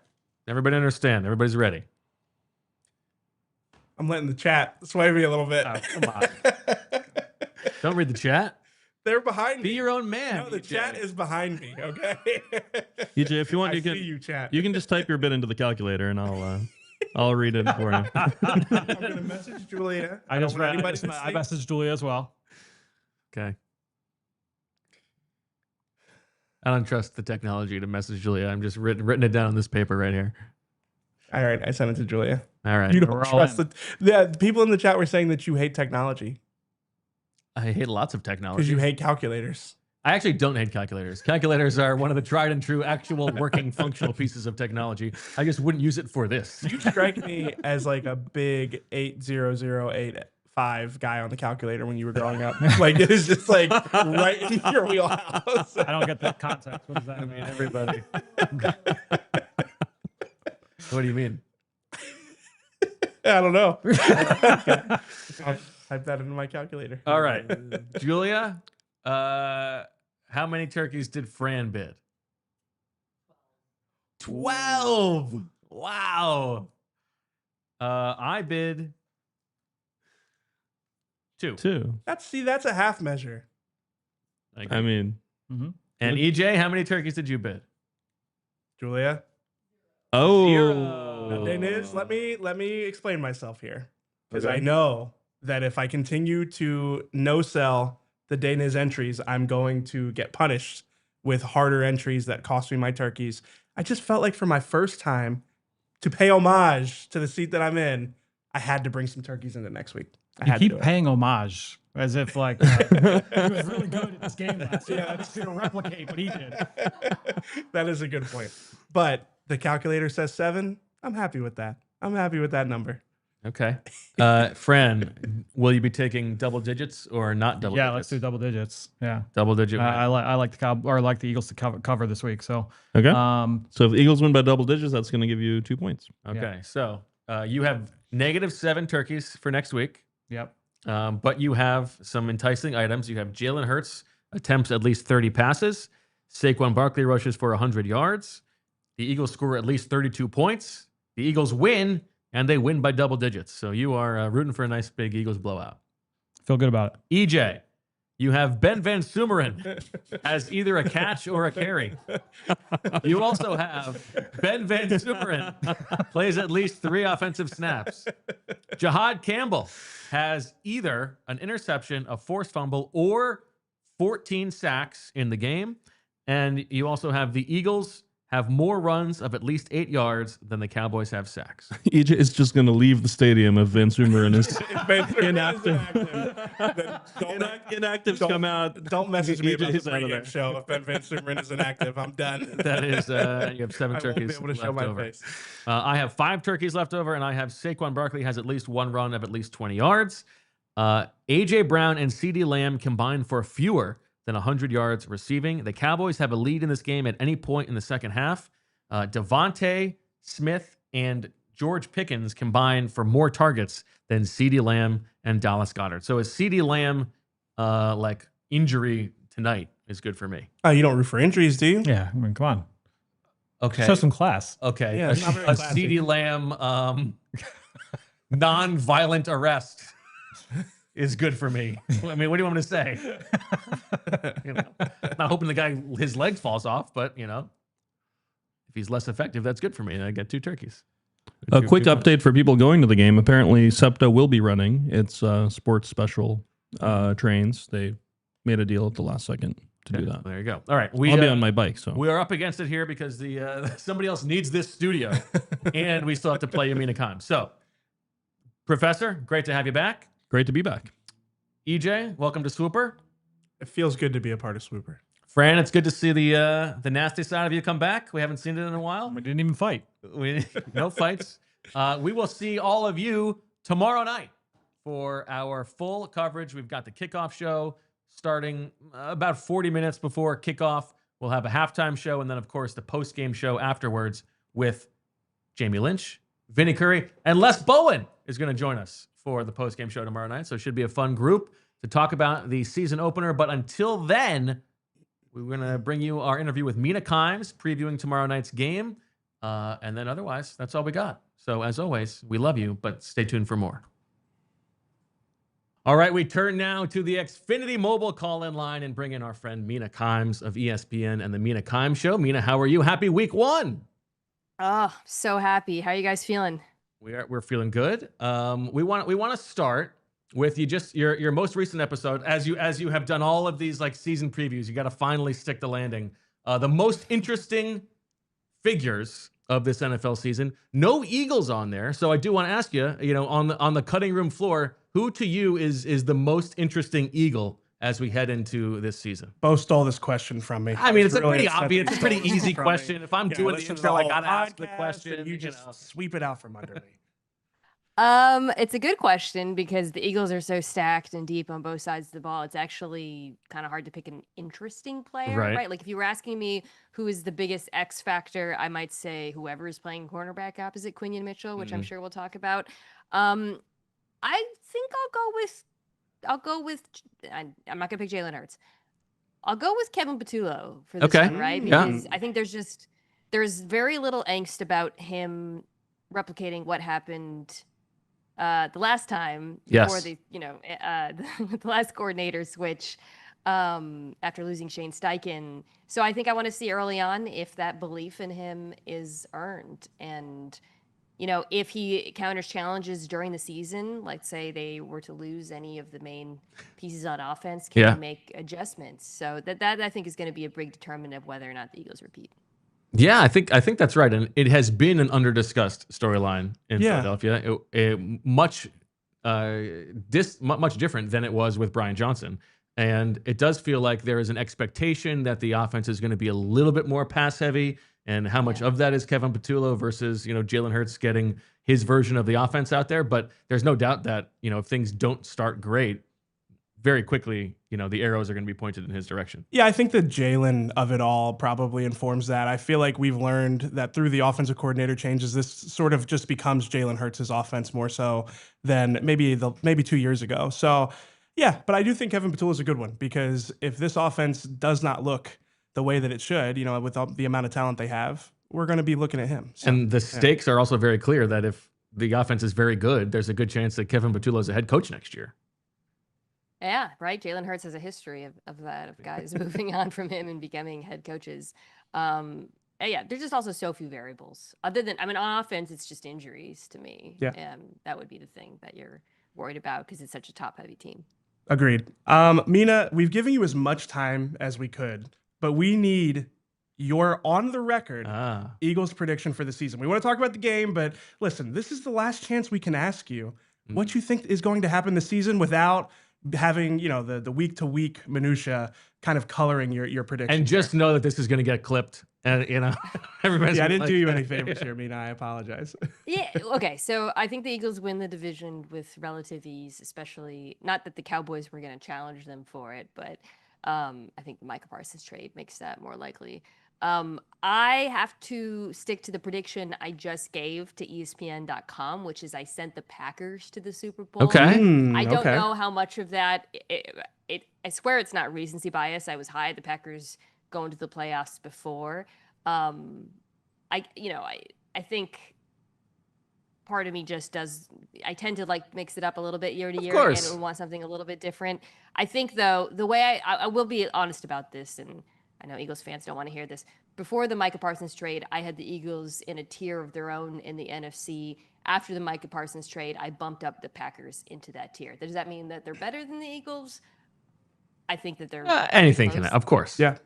Everybody understand. Everybody's ready. I'm letting the chat sway me a little bit. Oh, come on. Don't read the chat. They're behind Be me. your own man. No, the EJ. chat is behind me. Okay. EJ, if you want, I you can see you, chat. you can just type your bid into the calculator and I'll read it for you. I'm gonna message Julia. I just don't want read. anybody to I see. messaged Julia as well. Okay. I don't trust the technology to message Julia. I'm just written it down on this paper right here. All right, I sent it to Julia. All right. You don't We're all trust in. the people in the chat were saying that you hate technology I hate lots of because technology. you hate calculators. I actually don't hate calculators. Calculators are one of the tried and true, actual working, functional pieces of technology. I just wouldn't use it for this. You strike me as like a big 80085 guy on the calculator when you were growing up. Like it is just like right in your wheelhouse. I don't get that context. What does that mean? Everybody. What do you mean? I don't know. I'll type that into my calculator. All right. Julia, how many turkeys did Fran bid? 12. Wow. I bid 2. 2. That's a half measure. I mean, And EJ, how many turkeys did you bid? Julia. oh, Deniz, let me explain myself here. Because I know that if I continue to no sell the Deniz entries, I'm going to get punished with harder entries that cost me my turkeys. I just felt like for my first time to pay homage to the seat that I'm in, I had to bring some turkeys into next week. I You had to do keep it. paying homage as if like he was really good at this game last year. I just need to replicate what he did. That is a good point. But the calculator says 7. I'm happy with that. I'm happy with that number. Okay. Fran, will you be taking double digits or not double digits? Yeah, let's do double digits. Yeah, double digit. I like the Eagles to cover this week. So okay. So if the Eagles win by double digits, that's going to give you 2 points. Okay. So you have -7 turkeys for next week. yep. But you have some enticing items. You have Jalen Hurts attempts at least 30 passes. Saquon Barkley rushes for 100 yards. The Eagles score at least 32 points. The Eagles win, and they win by double digits. So you are rooting for a nice big Eagles blowout. Feel good about it. EJ, you have VanSumeren as either a catch or a carry. You also have VanSumeren plays at least 3 offensive snaps. Jihad Campbell has either an interception, a forced fumble, or 14 sacks in the game. And you also have the Eagles have more runs of at least 8 yards than the Cowboys have sacks. EJ is just going to leave the stadium if VanSumeren is Inactive. inactive. Come out. Don't message me about EJ's the out of pregame there. show if Ben VanSumeren is inactive. I'm done. That is, you have 7 I won't turkeys be able to show left my over. face. I have 5 turkeys left over, and I have Saquon Barkley has at least 1 run of at least 20 yards. A.J. Brown and CeeDee Lamb combined for fewer than 100 yards receiving. The Cowboys have a lead in this game at any point in the second half. DeVonta Smith and George Pickens combined for more targets than CeeDee Lamb and Dallas Goedert. So a CeeDee Lamb injury tonight is good for me. Oh, you don't root for injuries, do you? Yeah, I mean, come on. Okay. Show some class. Okay. Yeah, a it's not very classy. CeeDee Lamb non-violent arrest is good for me. I mean, what do you want me to say? Not hoping the guy, his leg falls off, but, if he's less effective, that's good for me. And I get 2 turkeys. A quick update for people going to the game. Apparently, SEPTA will be running its sports special trains. They made a deal at the last second to do that. There you go. All right. I'll be on my bike. So we are up against it here because the somebody else needs this studio, and we still have to play Mina Kimes. So, Professor, great to have you back. Great to be back. EJ, welcome to Swooper. It feels good to be a part of Swooper. Fran, it's good to see the nasty side of you come back. We haven't seen it in a while. We didn't even fight. No fights. We will see all of you tomorrow night for our full coverage. We've got the kickoff show starting about 40 minutes before kickoff. We'll have a halftime show, and then, of course, the post-game show afterwards with Jamie Lynch, Vinny Curry, and Les Bowen is going to join us for the post-game show tomorrow night. So it should be a fun group to talk about the season opener. But until then, we're going to bring you our interview with Mina Kimes, previewing tomorrow night's game. And then otherwise, that's all we got. So as always, we love you, but stay tuned for more. All right, we turn now to the Xfinity mobile call-in line and bring in our friend Mina Kimes of ESPN and the Mina Kimes Show. Mina, how are you? Happy week 1. Oh, so happy. How are you guys feeling? We're feeling good. We want to start with your most recent episode. As you have done all of these season previews, you got to finally stick the landing. The most interesting figures of this NFL season. No Eagles on there, so I do want to ask you, on the cutting room floor, who to you is the most interesting Eagle as we head into this season? Bo stole this question from me. I mean, it's really a pretty obvious, it's a pretty easy from question. me. If I'm doing the listen to intro, I whole gotta ask the podcast, question. and you just sweep it out from under me. It's a good question because the Eagles are so stacked and deep on both sides of the ball. It's actually kind of hard to pick an interesting player, right? Like if you were asking me who is the biggest X factor, I might say whoever is playing cornerback opposite Quinyon Mitchell, which I'm sure we'll talk about. I think I'll go with. I'm not gonna pick Jalen Hurts. I'll go with Kevin Patullo for this one, right? Because I think there's very little angst about him replicating what happened the last time before the last coordinator switch after losing Shane Steichen. So I think I want to see early on if that belief in him is earned. And, if he counters challenges during the season, like say they were to lose any of the main pieces on offense, can he make adjustments? So that I think is going to be a big determinant of whether or not the Eagles repeat. Yeah, I think that's right, and it has been an under-discussed storyline in Philadelphia. Much different than it was with Brian Johnson, and it does feel like there is an expectation that the offense is going to be a little bit more pass-heavy. And how much of that is Kevin Patullo versus Jalen Hurts getting his version of the offense out there? But there's no doubt that if things don't start great, very quickly, the arrows are going to be pointed in his direction. Yeah, I think the Jalen of it all probably informs that. I feel like we've learned that through the offensive coordinator changes, this sort of just becomes Jalen Hurts' offense more so than maybe 2 years ago. So, yeah, but I do think Kevin Patullo is a good one because if this offense does not look the way that it should, with all the amount of talent they have, we're going to be looking at him. So, and the stakes are also very clear that if the offense is very good, there's a good chance that Kevin Patullo is a head coach next year. Yeah, right. Jalen Hurts has a history of that, of guys moving on from him and becoming head coaches. There's just also so few variables. Other than, on offense, it's just injuries to me. Yeah. That would be the thing that you're worried about because it's such a top-heavy team. Agreed. Mina, we've given you as much time as we could, but we need your on-the-record Eagles prediction for the season. We want to talk about the game, but listen, this is the last chance we can ask you what you think is going to happen this season without having, you know, the week to week minutia kind of coloring your prediction. And just know that this is going to get clipped. And, you know, everybody's I didn't do you any favors here, Mina. I apologize. Yeah. Okay. So I think the Eagles win the division with relative ease, especially not that the Cowboys were going to challenge them for it, but I think the Micah Parsons trade makes that more likely. I have to stick to the prediction I just gave to ESPN.com, which is I sent the Packers to the Super Bowl. Okay. I don't okay. know how much of that. I swear it's not recency bias. I was high the Packers going to the playoffs before. I think part of me just does. I tend to like mix it up a little bit year to year, and we want something a little bit different. I think though the way I will be honest about this, and I know Eagles fans don't want to hear this. Before the Micah Parsons trade, I had the Eagles in a tier of their own in the NFC. After the Micah Parsons trade, I bumped up the Packers into that tier. Does that mean that they're better than the Eagles? I think that they're anything can, of course. Yeah.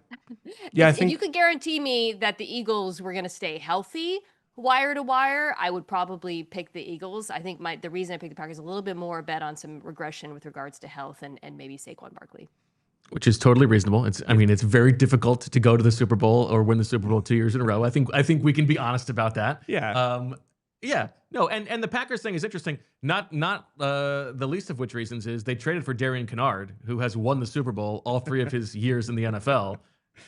Yeah. I think if you could guarantee me that the Eagles were going to stay healthy wire to wire, I would probably pick the Eagles. I think the reason I picked the Packers a little bit more bet on some regression with regards to health and maybe Saquon Barkley. Which is totally reasonable. It's very difficult to go to the Super Bowl or win the Super Bowl 2 years in a row. I think we can be honest about that. Yeah. Yeah. No, and the Packers thing is interesting. Not the least of which reasons is they traded for Darian Kennard, who has won the Super Bowl all 3 of his years in the NFL.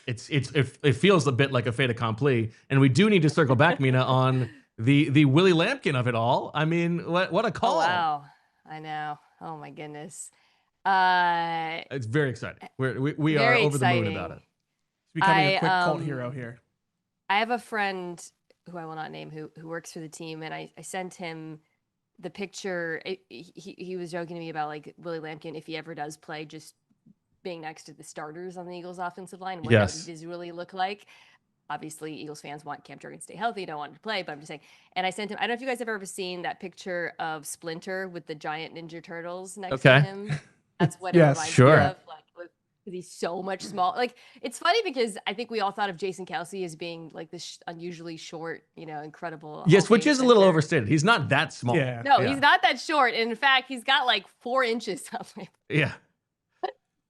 It feels a bit like a fait accompli, and we do need to circle back, Mina, on the Willie Lampkin of it all. I mean, what a call! Oh, wow, I know. Oh my goodness. It's very exciting. We are over the moon about it. He's becoming a quick cult hero here. I have a friend who I will not name who works for the team, and I sent him the picture. He was joking to me about like Willie Lampkin, if he ever does play, just being next to the starters on the Eagles offensive line. What that would visually look like. Obviously, Eagles fans want Cam Jordan to stay healthy, don't want him to play, but I'm just saying. And I sent him, I don't know if you guys have ever seen that picture of Splinter with the giant Ninja Turtles next to him. That's what it reminds me of. Like, because he's so much small. Like, it's funny because I think we all thought of Jason Kelce as being like this unusually short, incredible. Yes, which is a little overstated. He's not that small. Yeah. No, he's not that short. And in fact, he's got like 4 inches of him. Yeah.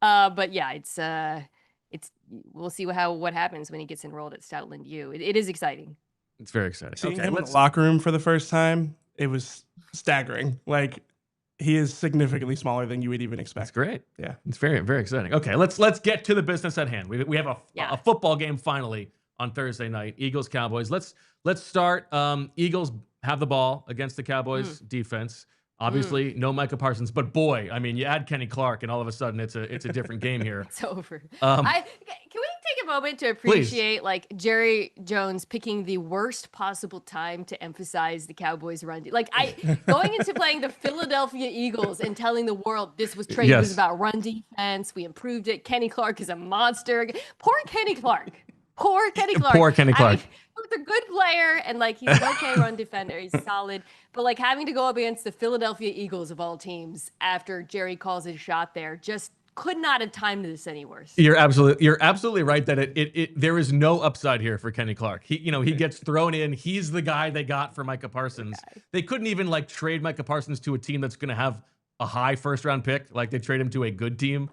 But yeah, it's we'll see what happens when he gets enrolled at Stoutland U. It is exciting. It's very exciting. Seeing him in the locker room for the first time, it was staggering. Like, he is significantly smaller than you would even expect. That's great. Yeah. It's very, very exciting. Okay, let's get to the business at hand. We have a football game finally on Thursday night. Eagles-Cowboys. Let's start. Eagles have the ball against the Cowboys defense. Obviously, no Micah Parsons, but boy, I mean, you add Kenny Clark, and all of a sudden, it's a different game here. It's over. Can we take a moment to appreciate like Jerry Jones picking the worst possible time to emphasize the Cowboys run? Like going into playing the Philadelphia Eagles and telling the world this was trade was about run defense. We improved it. Kenny Clark is a monster. Poor Kenny Clark. Poor Kenny Clark. Poor Kenny Clark. He's a good player and like he's an okay run defender. He's solid. But like having to go up against the Philadelphia Eagles of all teams after Jerry calls his shot there just could not have timed this any worse. You're absolutely right that there is no upside here for Kenny Clark. He gets thrown in. He's the guy they got for Micah Parsons. Okay. They couldn't even like trade Micah Parsons to a team that's going to have a high first round pick. Like they trade him to a good team.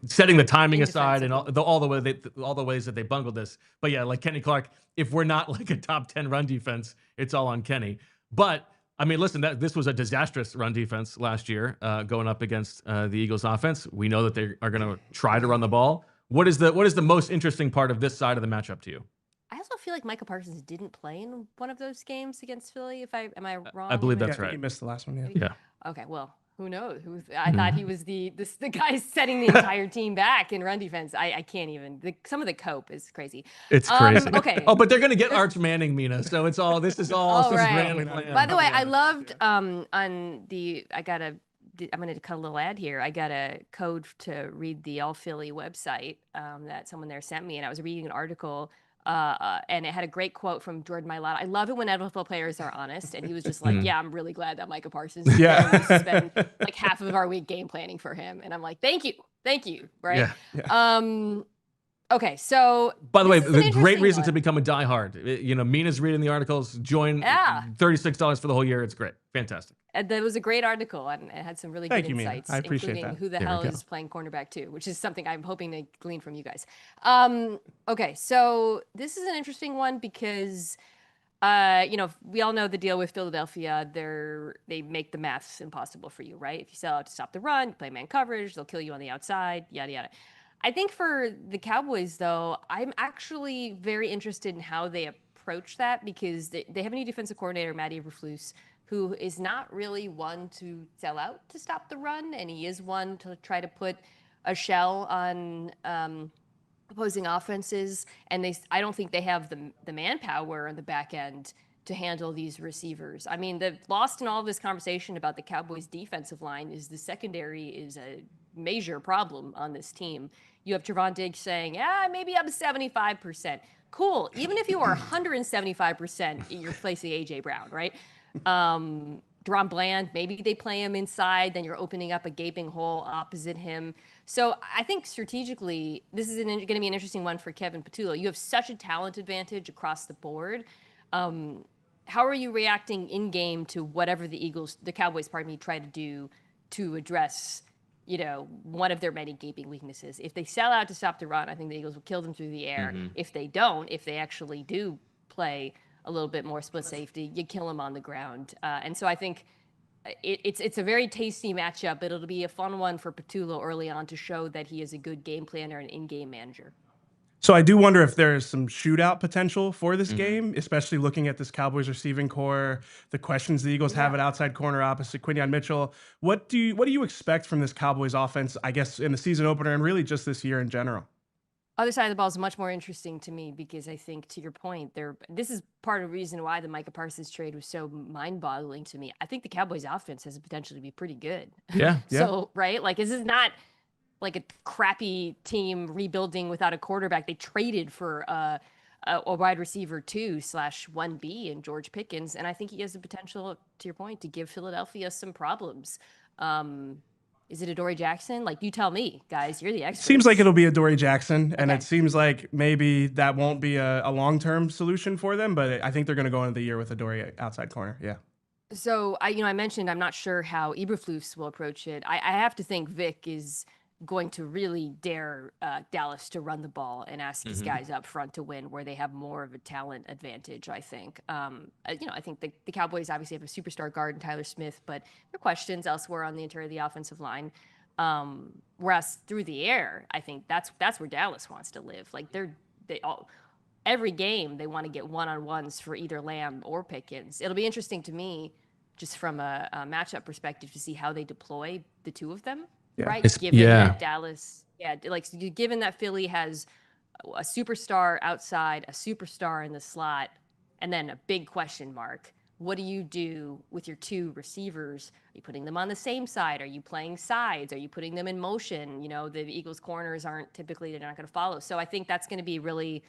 Setting the timing aside and all the ways that they bungled this. But yeah, like Kenny Clark, if we're not like a top 10 run defense, it's all on Kenny. But I mean, listen, this was a disastrous run defense last year going up against the Eagles offense. We know that they are going to try to run the ball. What is the most interesting part of this side of the matchup to you? I also feel like Micah Parsons didn't play in one of those games against Philly. Am I wrong? I believe that's right. He missed the last one. Yeah. Okay. Well, who knows? I thought he was the guy setting the entire team back in run defense. I can't even. Some of the cope is crazy. It's crazy. Okay. Oh, but they're going to get Arch Manning, Mina. So this is all. Right. By the way, I loved I'm going to cut a little ad here. I got a code to read the ALLCITY website that someone there sent me, and I was reading an article. And it had a great quote from Jordan Mailata. I love it when NFL players are honest. And he was just like, yeah, I'm really glad that Micah Parsons is there. We spend like half of our week game planning for him. And I'm like, thank you. Right. Yeah. Okay, so by the way, this is an the great interesting reason to one. become a diehard. You know, Mina's reading the articles. Join Yeah. $36 for the whole year. It's great, fantastic. And that was a great article and it had some really Thank good you, Mina. insights, I appreciate including that. who the There we hell go. is playing cornerback too, which is something I'm hoping to glean from you guys. Okay, so this is an interesting one because you know, we all know the deal with Philadelphia. They make the maths impossible for you, right? If you sell out to stop the run, you play man coverage, they'll kill you on the outside, yada yada. I think for the Cowboys, though, I'm actually very interested in how they approach that because they have a new defensive coordinator, Matty Eberflus, who is not really one to sell out to stop the run, and he is one to try to put a shell on opposing offenses. And I don't think they have the manpower on the back end to handle these receivers. I mean, the lost in all of this conversation about the Cowboys' defensive line is the secondary is a major problem on this team. You have Trevon Diggs saying, "Yeah, maybe I'm 75%." Cool. Even if you are 175%, you're replacing AJ Brown, right? Deron Bland, maybe they play him inside, then you're opening up a gaping hole opposite him. So I think strategically, this is going to be an interesting one for Kevin Patullo. You have such a talent advantage across the board. How are you reacting in game to whatever the Cowboys, try to do to address, you know, one of their many gaping weaknesses? If they sell out to stop the run, I think the Eagles will kill them through the air. If they don't, if they actually do play a little bit more split safety, you kill them on the ground. And so I think it's a very tasty matchup, but it'll be a fun one for Patullo early on to show that he is a good game planner and in-game manager. So I do wonder if there is some shootout potential for this game, especially looking at this Cowboys receiving core, the questions the Eagles have at outside corner opposite Quinyon Mitchell. What do you expect from this Cowboys offense, I guess, in the season opener and really just this year in general? Other side of the ball is much more interesting to me because I think, to your point, this is part of the reason why the Micah Parsons trade was so mind-boggling to me. I think the Cowboys offense has the potential to be pretty good. Yeah. So, right? Like, this is not like a crappy team rebuilding without a quarterback. They traded for a wide receiver 2/1B in George Pickens, and I think he has the potential, to your point, to give Philadelphia some problems. Is it Adoree Jackson? Like, you tell me, guys. You're the experts. Seems like it'll be Adoree Jackson, and it seems like maybe that won't be a long-term solution for them, but I think they're going to go into the year with Adoree outside corner. Yeah. So I mentioned I'm not sure how Eberflus will approach it. I have to think Vic is going to really dare Dallas to run the ball and ask his guys up front to win, where they have more of a talent advantage, I think. I think the Cowboys obviously have a superstar guard in Tyler Smith, but there are questions elsewhere on the interior of the offensive line. Whereas through the air, I think that's where Dallas wants to live. Like every game they want to get one-on-ones for either Lamb or Pickens. It'll be interesting to me, just from a matchup perspective, to see how they deploy the two of them. Right, given that Dallas, given that Philly has a superstar outside, a superstar in the slot, and then a big question mark. What do you do with your two receivers? Are you putting them on the same side? Are you playing sides? Are you putting them in motion? You know, the Eagles corners they're not going to follow. So I think that's going to be really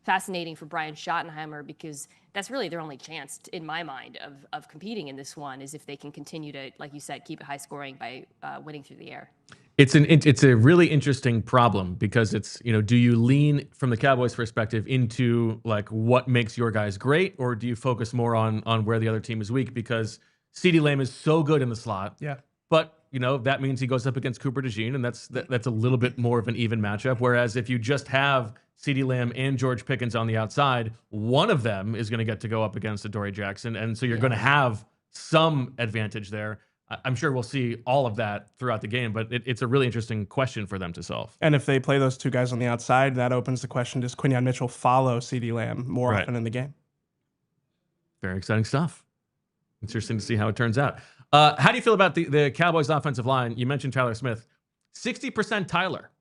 fascinating for Brian Schottenheimer, because that's really their only chance, in my mind, of competing in this one, is if they can continue to, like you said, keep it high scoring by winning through the air. It's a really interesting problem because it's, do you lean from the Cowboys perspective into like what makes your guys great, or do you focus more on where the other team is weak? Because CeeDee Lamb is so good in the slot. Yeah. But, that means he goes up against Cooper DeJean, and that's a little bit more of an even matchup. Whereas if you just have CeeDee Lamb and George Pickens on the outside, one of them is going to get to go up against Adoree Jackson. And so you're going to have some advantage there. I'm sure we'll see all of that throughout the game, but it's a really interesting question for them to solve. And if they play those two guys on the outside, that opens the question, does Quinyon Mitchell follow CeeDee Lamb more often in the game? Very exciting stuff. Interesting to see how it turns out. How do you feel about the Cowboys offensive line? You mentioned Tyler Smith. 60% Tyler.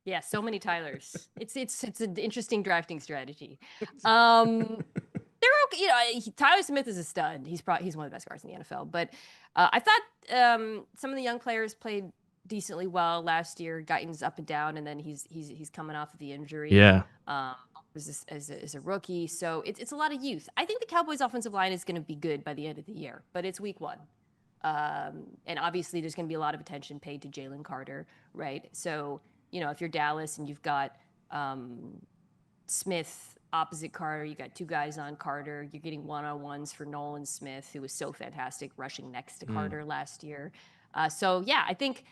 Yeah, so many Tylers. It's an interesting drafting strategy. They're okay. Tyler Smith is a stud. He's one of the best guards in the NFL. But I thought some of the young players played decently well last year. Guyton's up and down, and then he's coming off of the injury. Yeah. As a rookie, so it's a lot of youth. I think the Cowboys' offensive line is going to be good by the end of the year, but it's week one, and obviously there's going to be a lot of attention paid to Jalen Carter, right? So if you're Dallas and you've got Smith opposite Carter. You got 2 guys on Carter. You're getting one-on-ones for Nolan Smith, who was so fantastic rushing next to Carter last year. So yeah, I think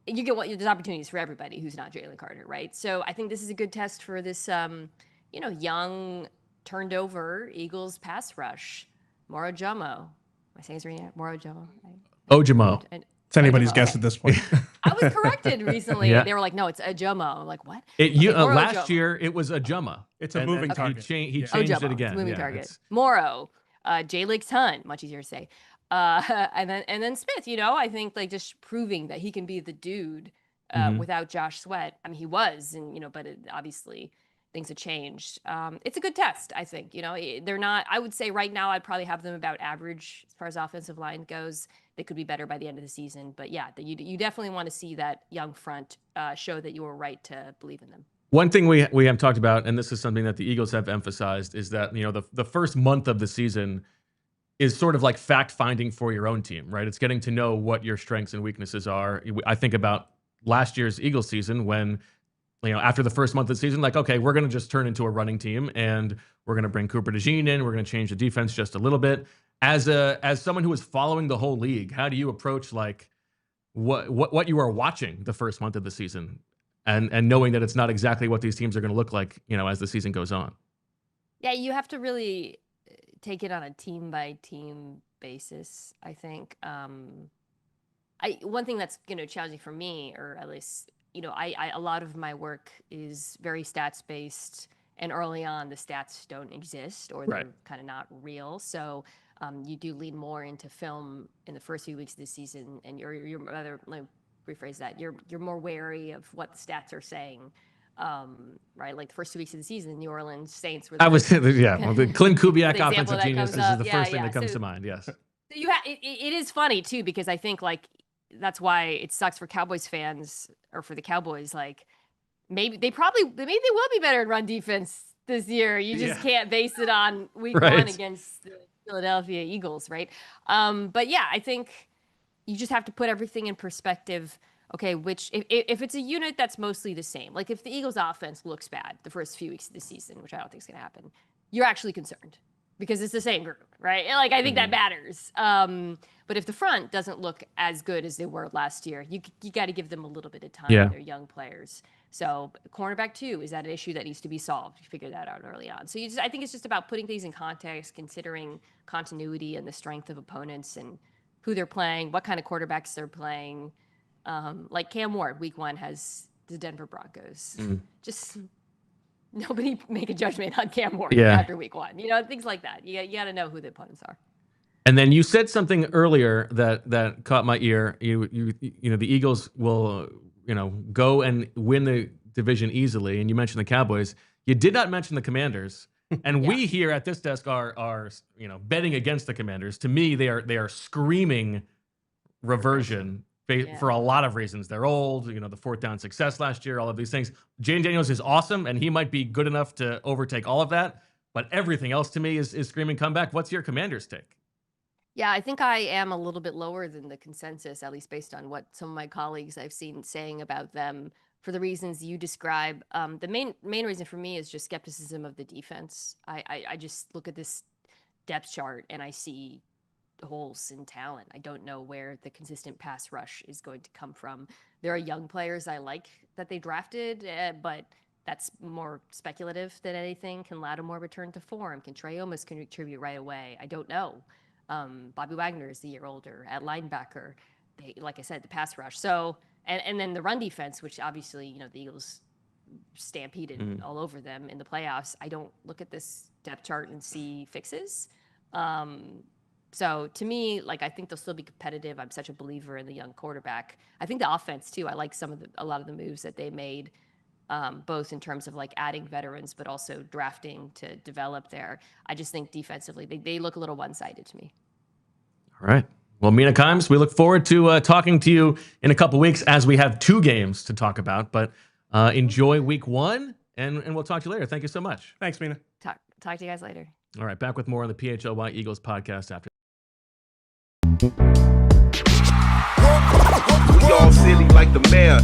you get there's opportunities for everybody who's not Jalen Carter, right? So I think this is a good test for this, young, turned over Eagles pass rush. Moro Jomo. Am I saying his name? Moro Jomo. Ojimo. It's anybody's guess at this point. I was corrected recently. Yeah. They were like, "No, it's a Jomo." I'm like, "What?" Last year it was a Jumma. It's a moving target. He changed it again. It's a moving target. Moro, J-Lig Ton, much easier to say. And then Smith. I think like just proving that he can be the dude without Josh Sweat. I mean, he was, and but obviously things have changed. It's a good test, I think. They're not. I would say right now I'd probably have them about average as far as offensive line goes. They could be better by the end of the season, but yeah, you definitely want to see that young front show that you were right to believe in them. One thing we have talked about, and this is something that the Eagles have emphasized, is that the first month of the season is sort of like fact finding for your own team, right? It's getting to know what your strengths and weaknesses are. I think about last year's Eagles season when, after the first month of the season, like, okay, we're going to just turn into a running team and we're going to bring Cooper DeJean in. We're going to change the defense just a little bit. As someone who is following the whole league, how do you approach like what you are watching the first month of the season and knowing that it's not exactly what these teams are going to look like, as the season goes on? Yeah, you have to really take it on a team by team basis, I think. One thing that's challenging for me, or at least a lot of my work is very stats based, and early on the stats don't exist or they're kind of not real. So you do lean more into film in the first few weeks of the season, and you're rather, let me rephrase that, you're more wary of what the stats are saying. Right, like the first 2 weeks of the season, New Orleans Saints were. The Clint Kubiak the offensive genius is the first thing that comes to mind. Yes. So it is funny too, because I think like that's why it sucks for Cowboys fans, or for the Cowboys. Like maybe they will be better in run defense this year. You just can't base it on week 1 against the Philadelphia Eagles, right? But yeah, I think you just have to put everything in perspective. Okay, if it's a unit that's mostly the same, like if the Eagles offense looks bad the first few weeks of the season, which I don't think is going to happen, you're actually concerned because it's the same group, right? Like I think that matters. But if the front doesn't look as good as they were last year, you got to give them a little bit of time. Yeah. They're young players. So cornerback too, is that an issue that needs to be solved? You figure that out early on. So I think it's just about putting things in context, considering continuity and the strength of opponents and who they're playing, what kind of quarterbacks they're playing. Like Cam Ward, week 1 has the Denver Broncos. Just nobody make a judgment on Cam Ward after week 1. Things like that. You got to know who the opponents are. And then you said something earlier that caught my ear. The Eagles will go and win the division easily, and you mentioned the Cowboys. You did not mention the Commanders. And we here at this desk are betting against the Commanders. To me, they are screaming reversion. For a lot of reasons. They're old, the 4th down success last year, all of these things. Jane Daniels is awesome, and he might be good enough to overtake all of that. But everything else to me is screaming comeback. What's your Commanders take? Yeah, I think I am a little bit lower than the consensus, at least based on what some of my colleagues I've seen saying about them for the reasons you describe. The main reason for me is just skepticism of the defense. I just look at this depth chart and I see holes in talent. I don't know where the consistent pass rush is going to come from. There are young players I like that they drafted, but that's more speculative than anything. Can Lattimore return to form? Can Trey Omas contribute right away? I don't know. Bobby Wagner is a year older at linebacker. Like I said, the pass rush. So, and then the run defense, which obviously, the Eagles stampeded all over them in the playoffs. I don't look at this depth chart and see fixes. So to me, I think they'll still be competitive. I'm such a believer in the young quarterback. I think the offense too. I like a lot of the moves that they made, both in terms of adding veterans, but also drafting to develop there. I just think defensively, they look a little one-sided to me. All right. Well, Mina Kimes, we look forward to talking to you in a couple weeks as we have 2 games to talk about. But enjoy week 1, and we'll talk to you later. Thank you so much. Thanks, Mina. Talk to you guys later. All right. Back with more on the PHLY Eagles podcast after. We all silly like the mayor.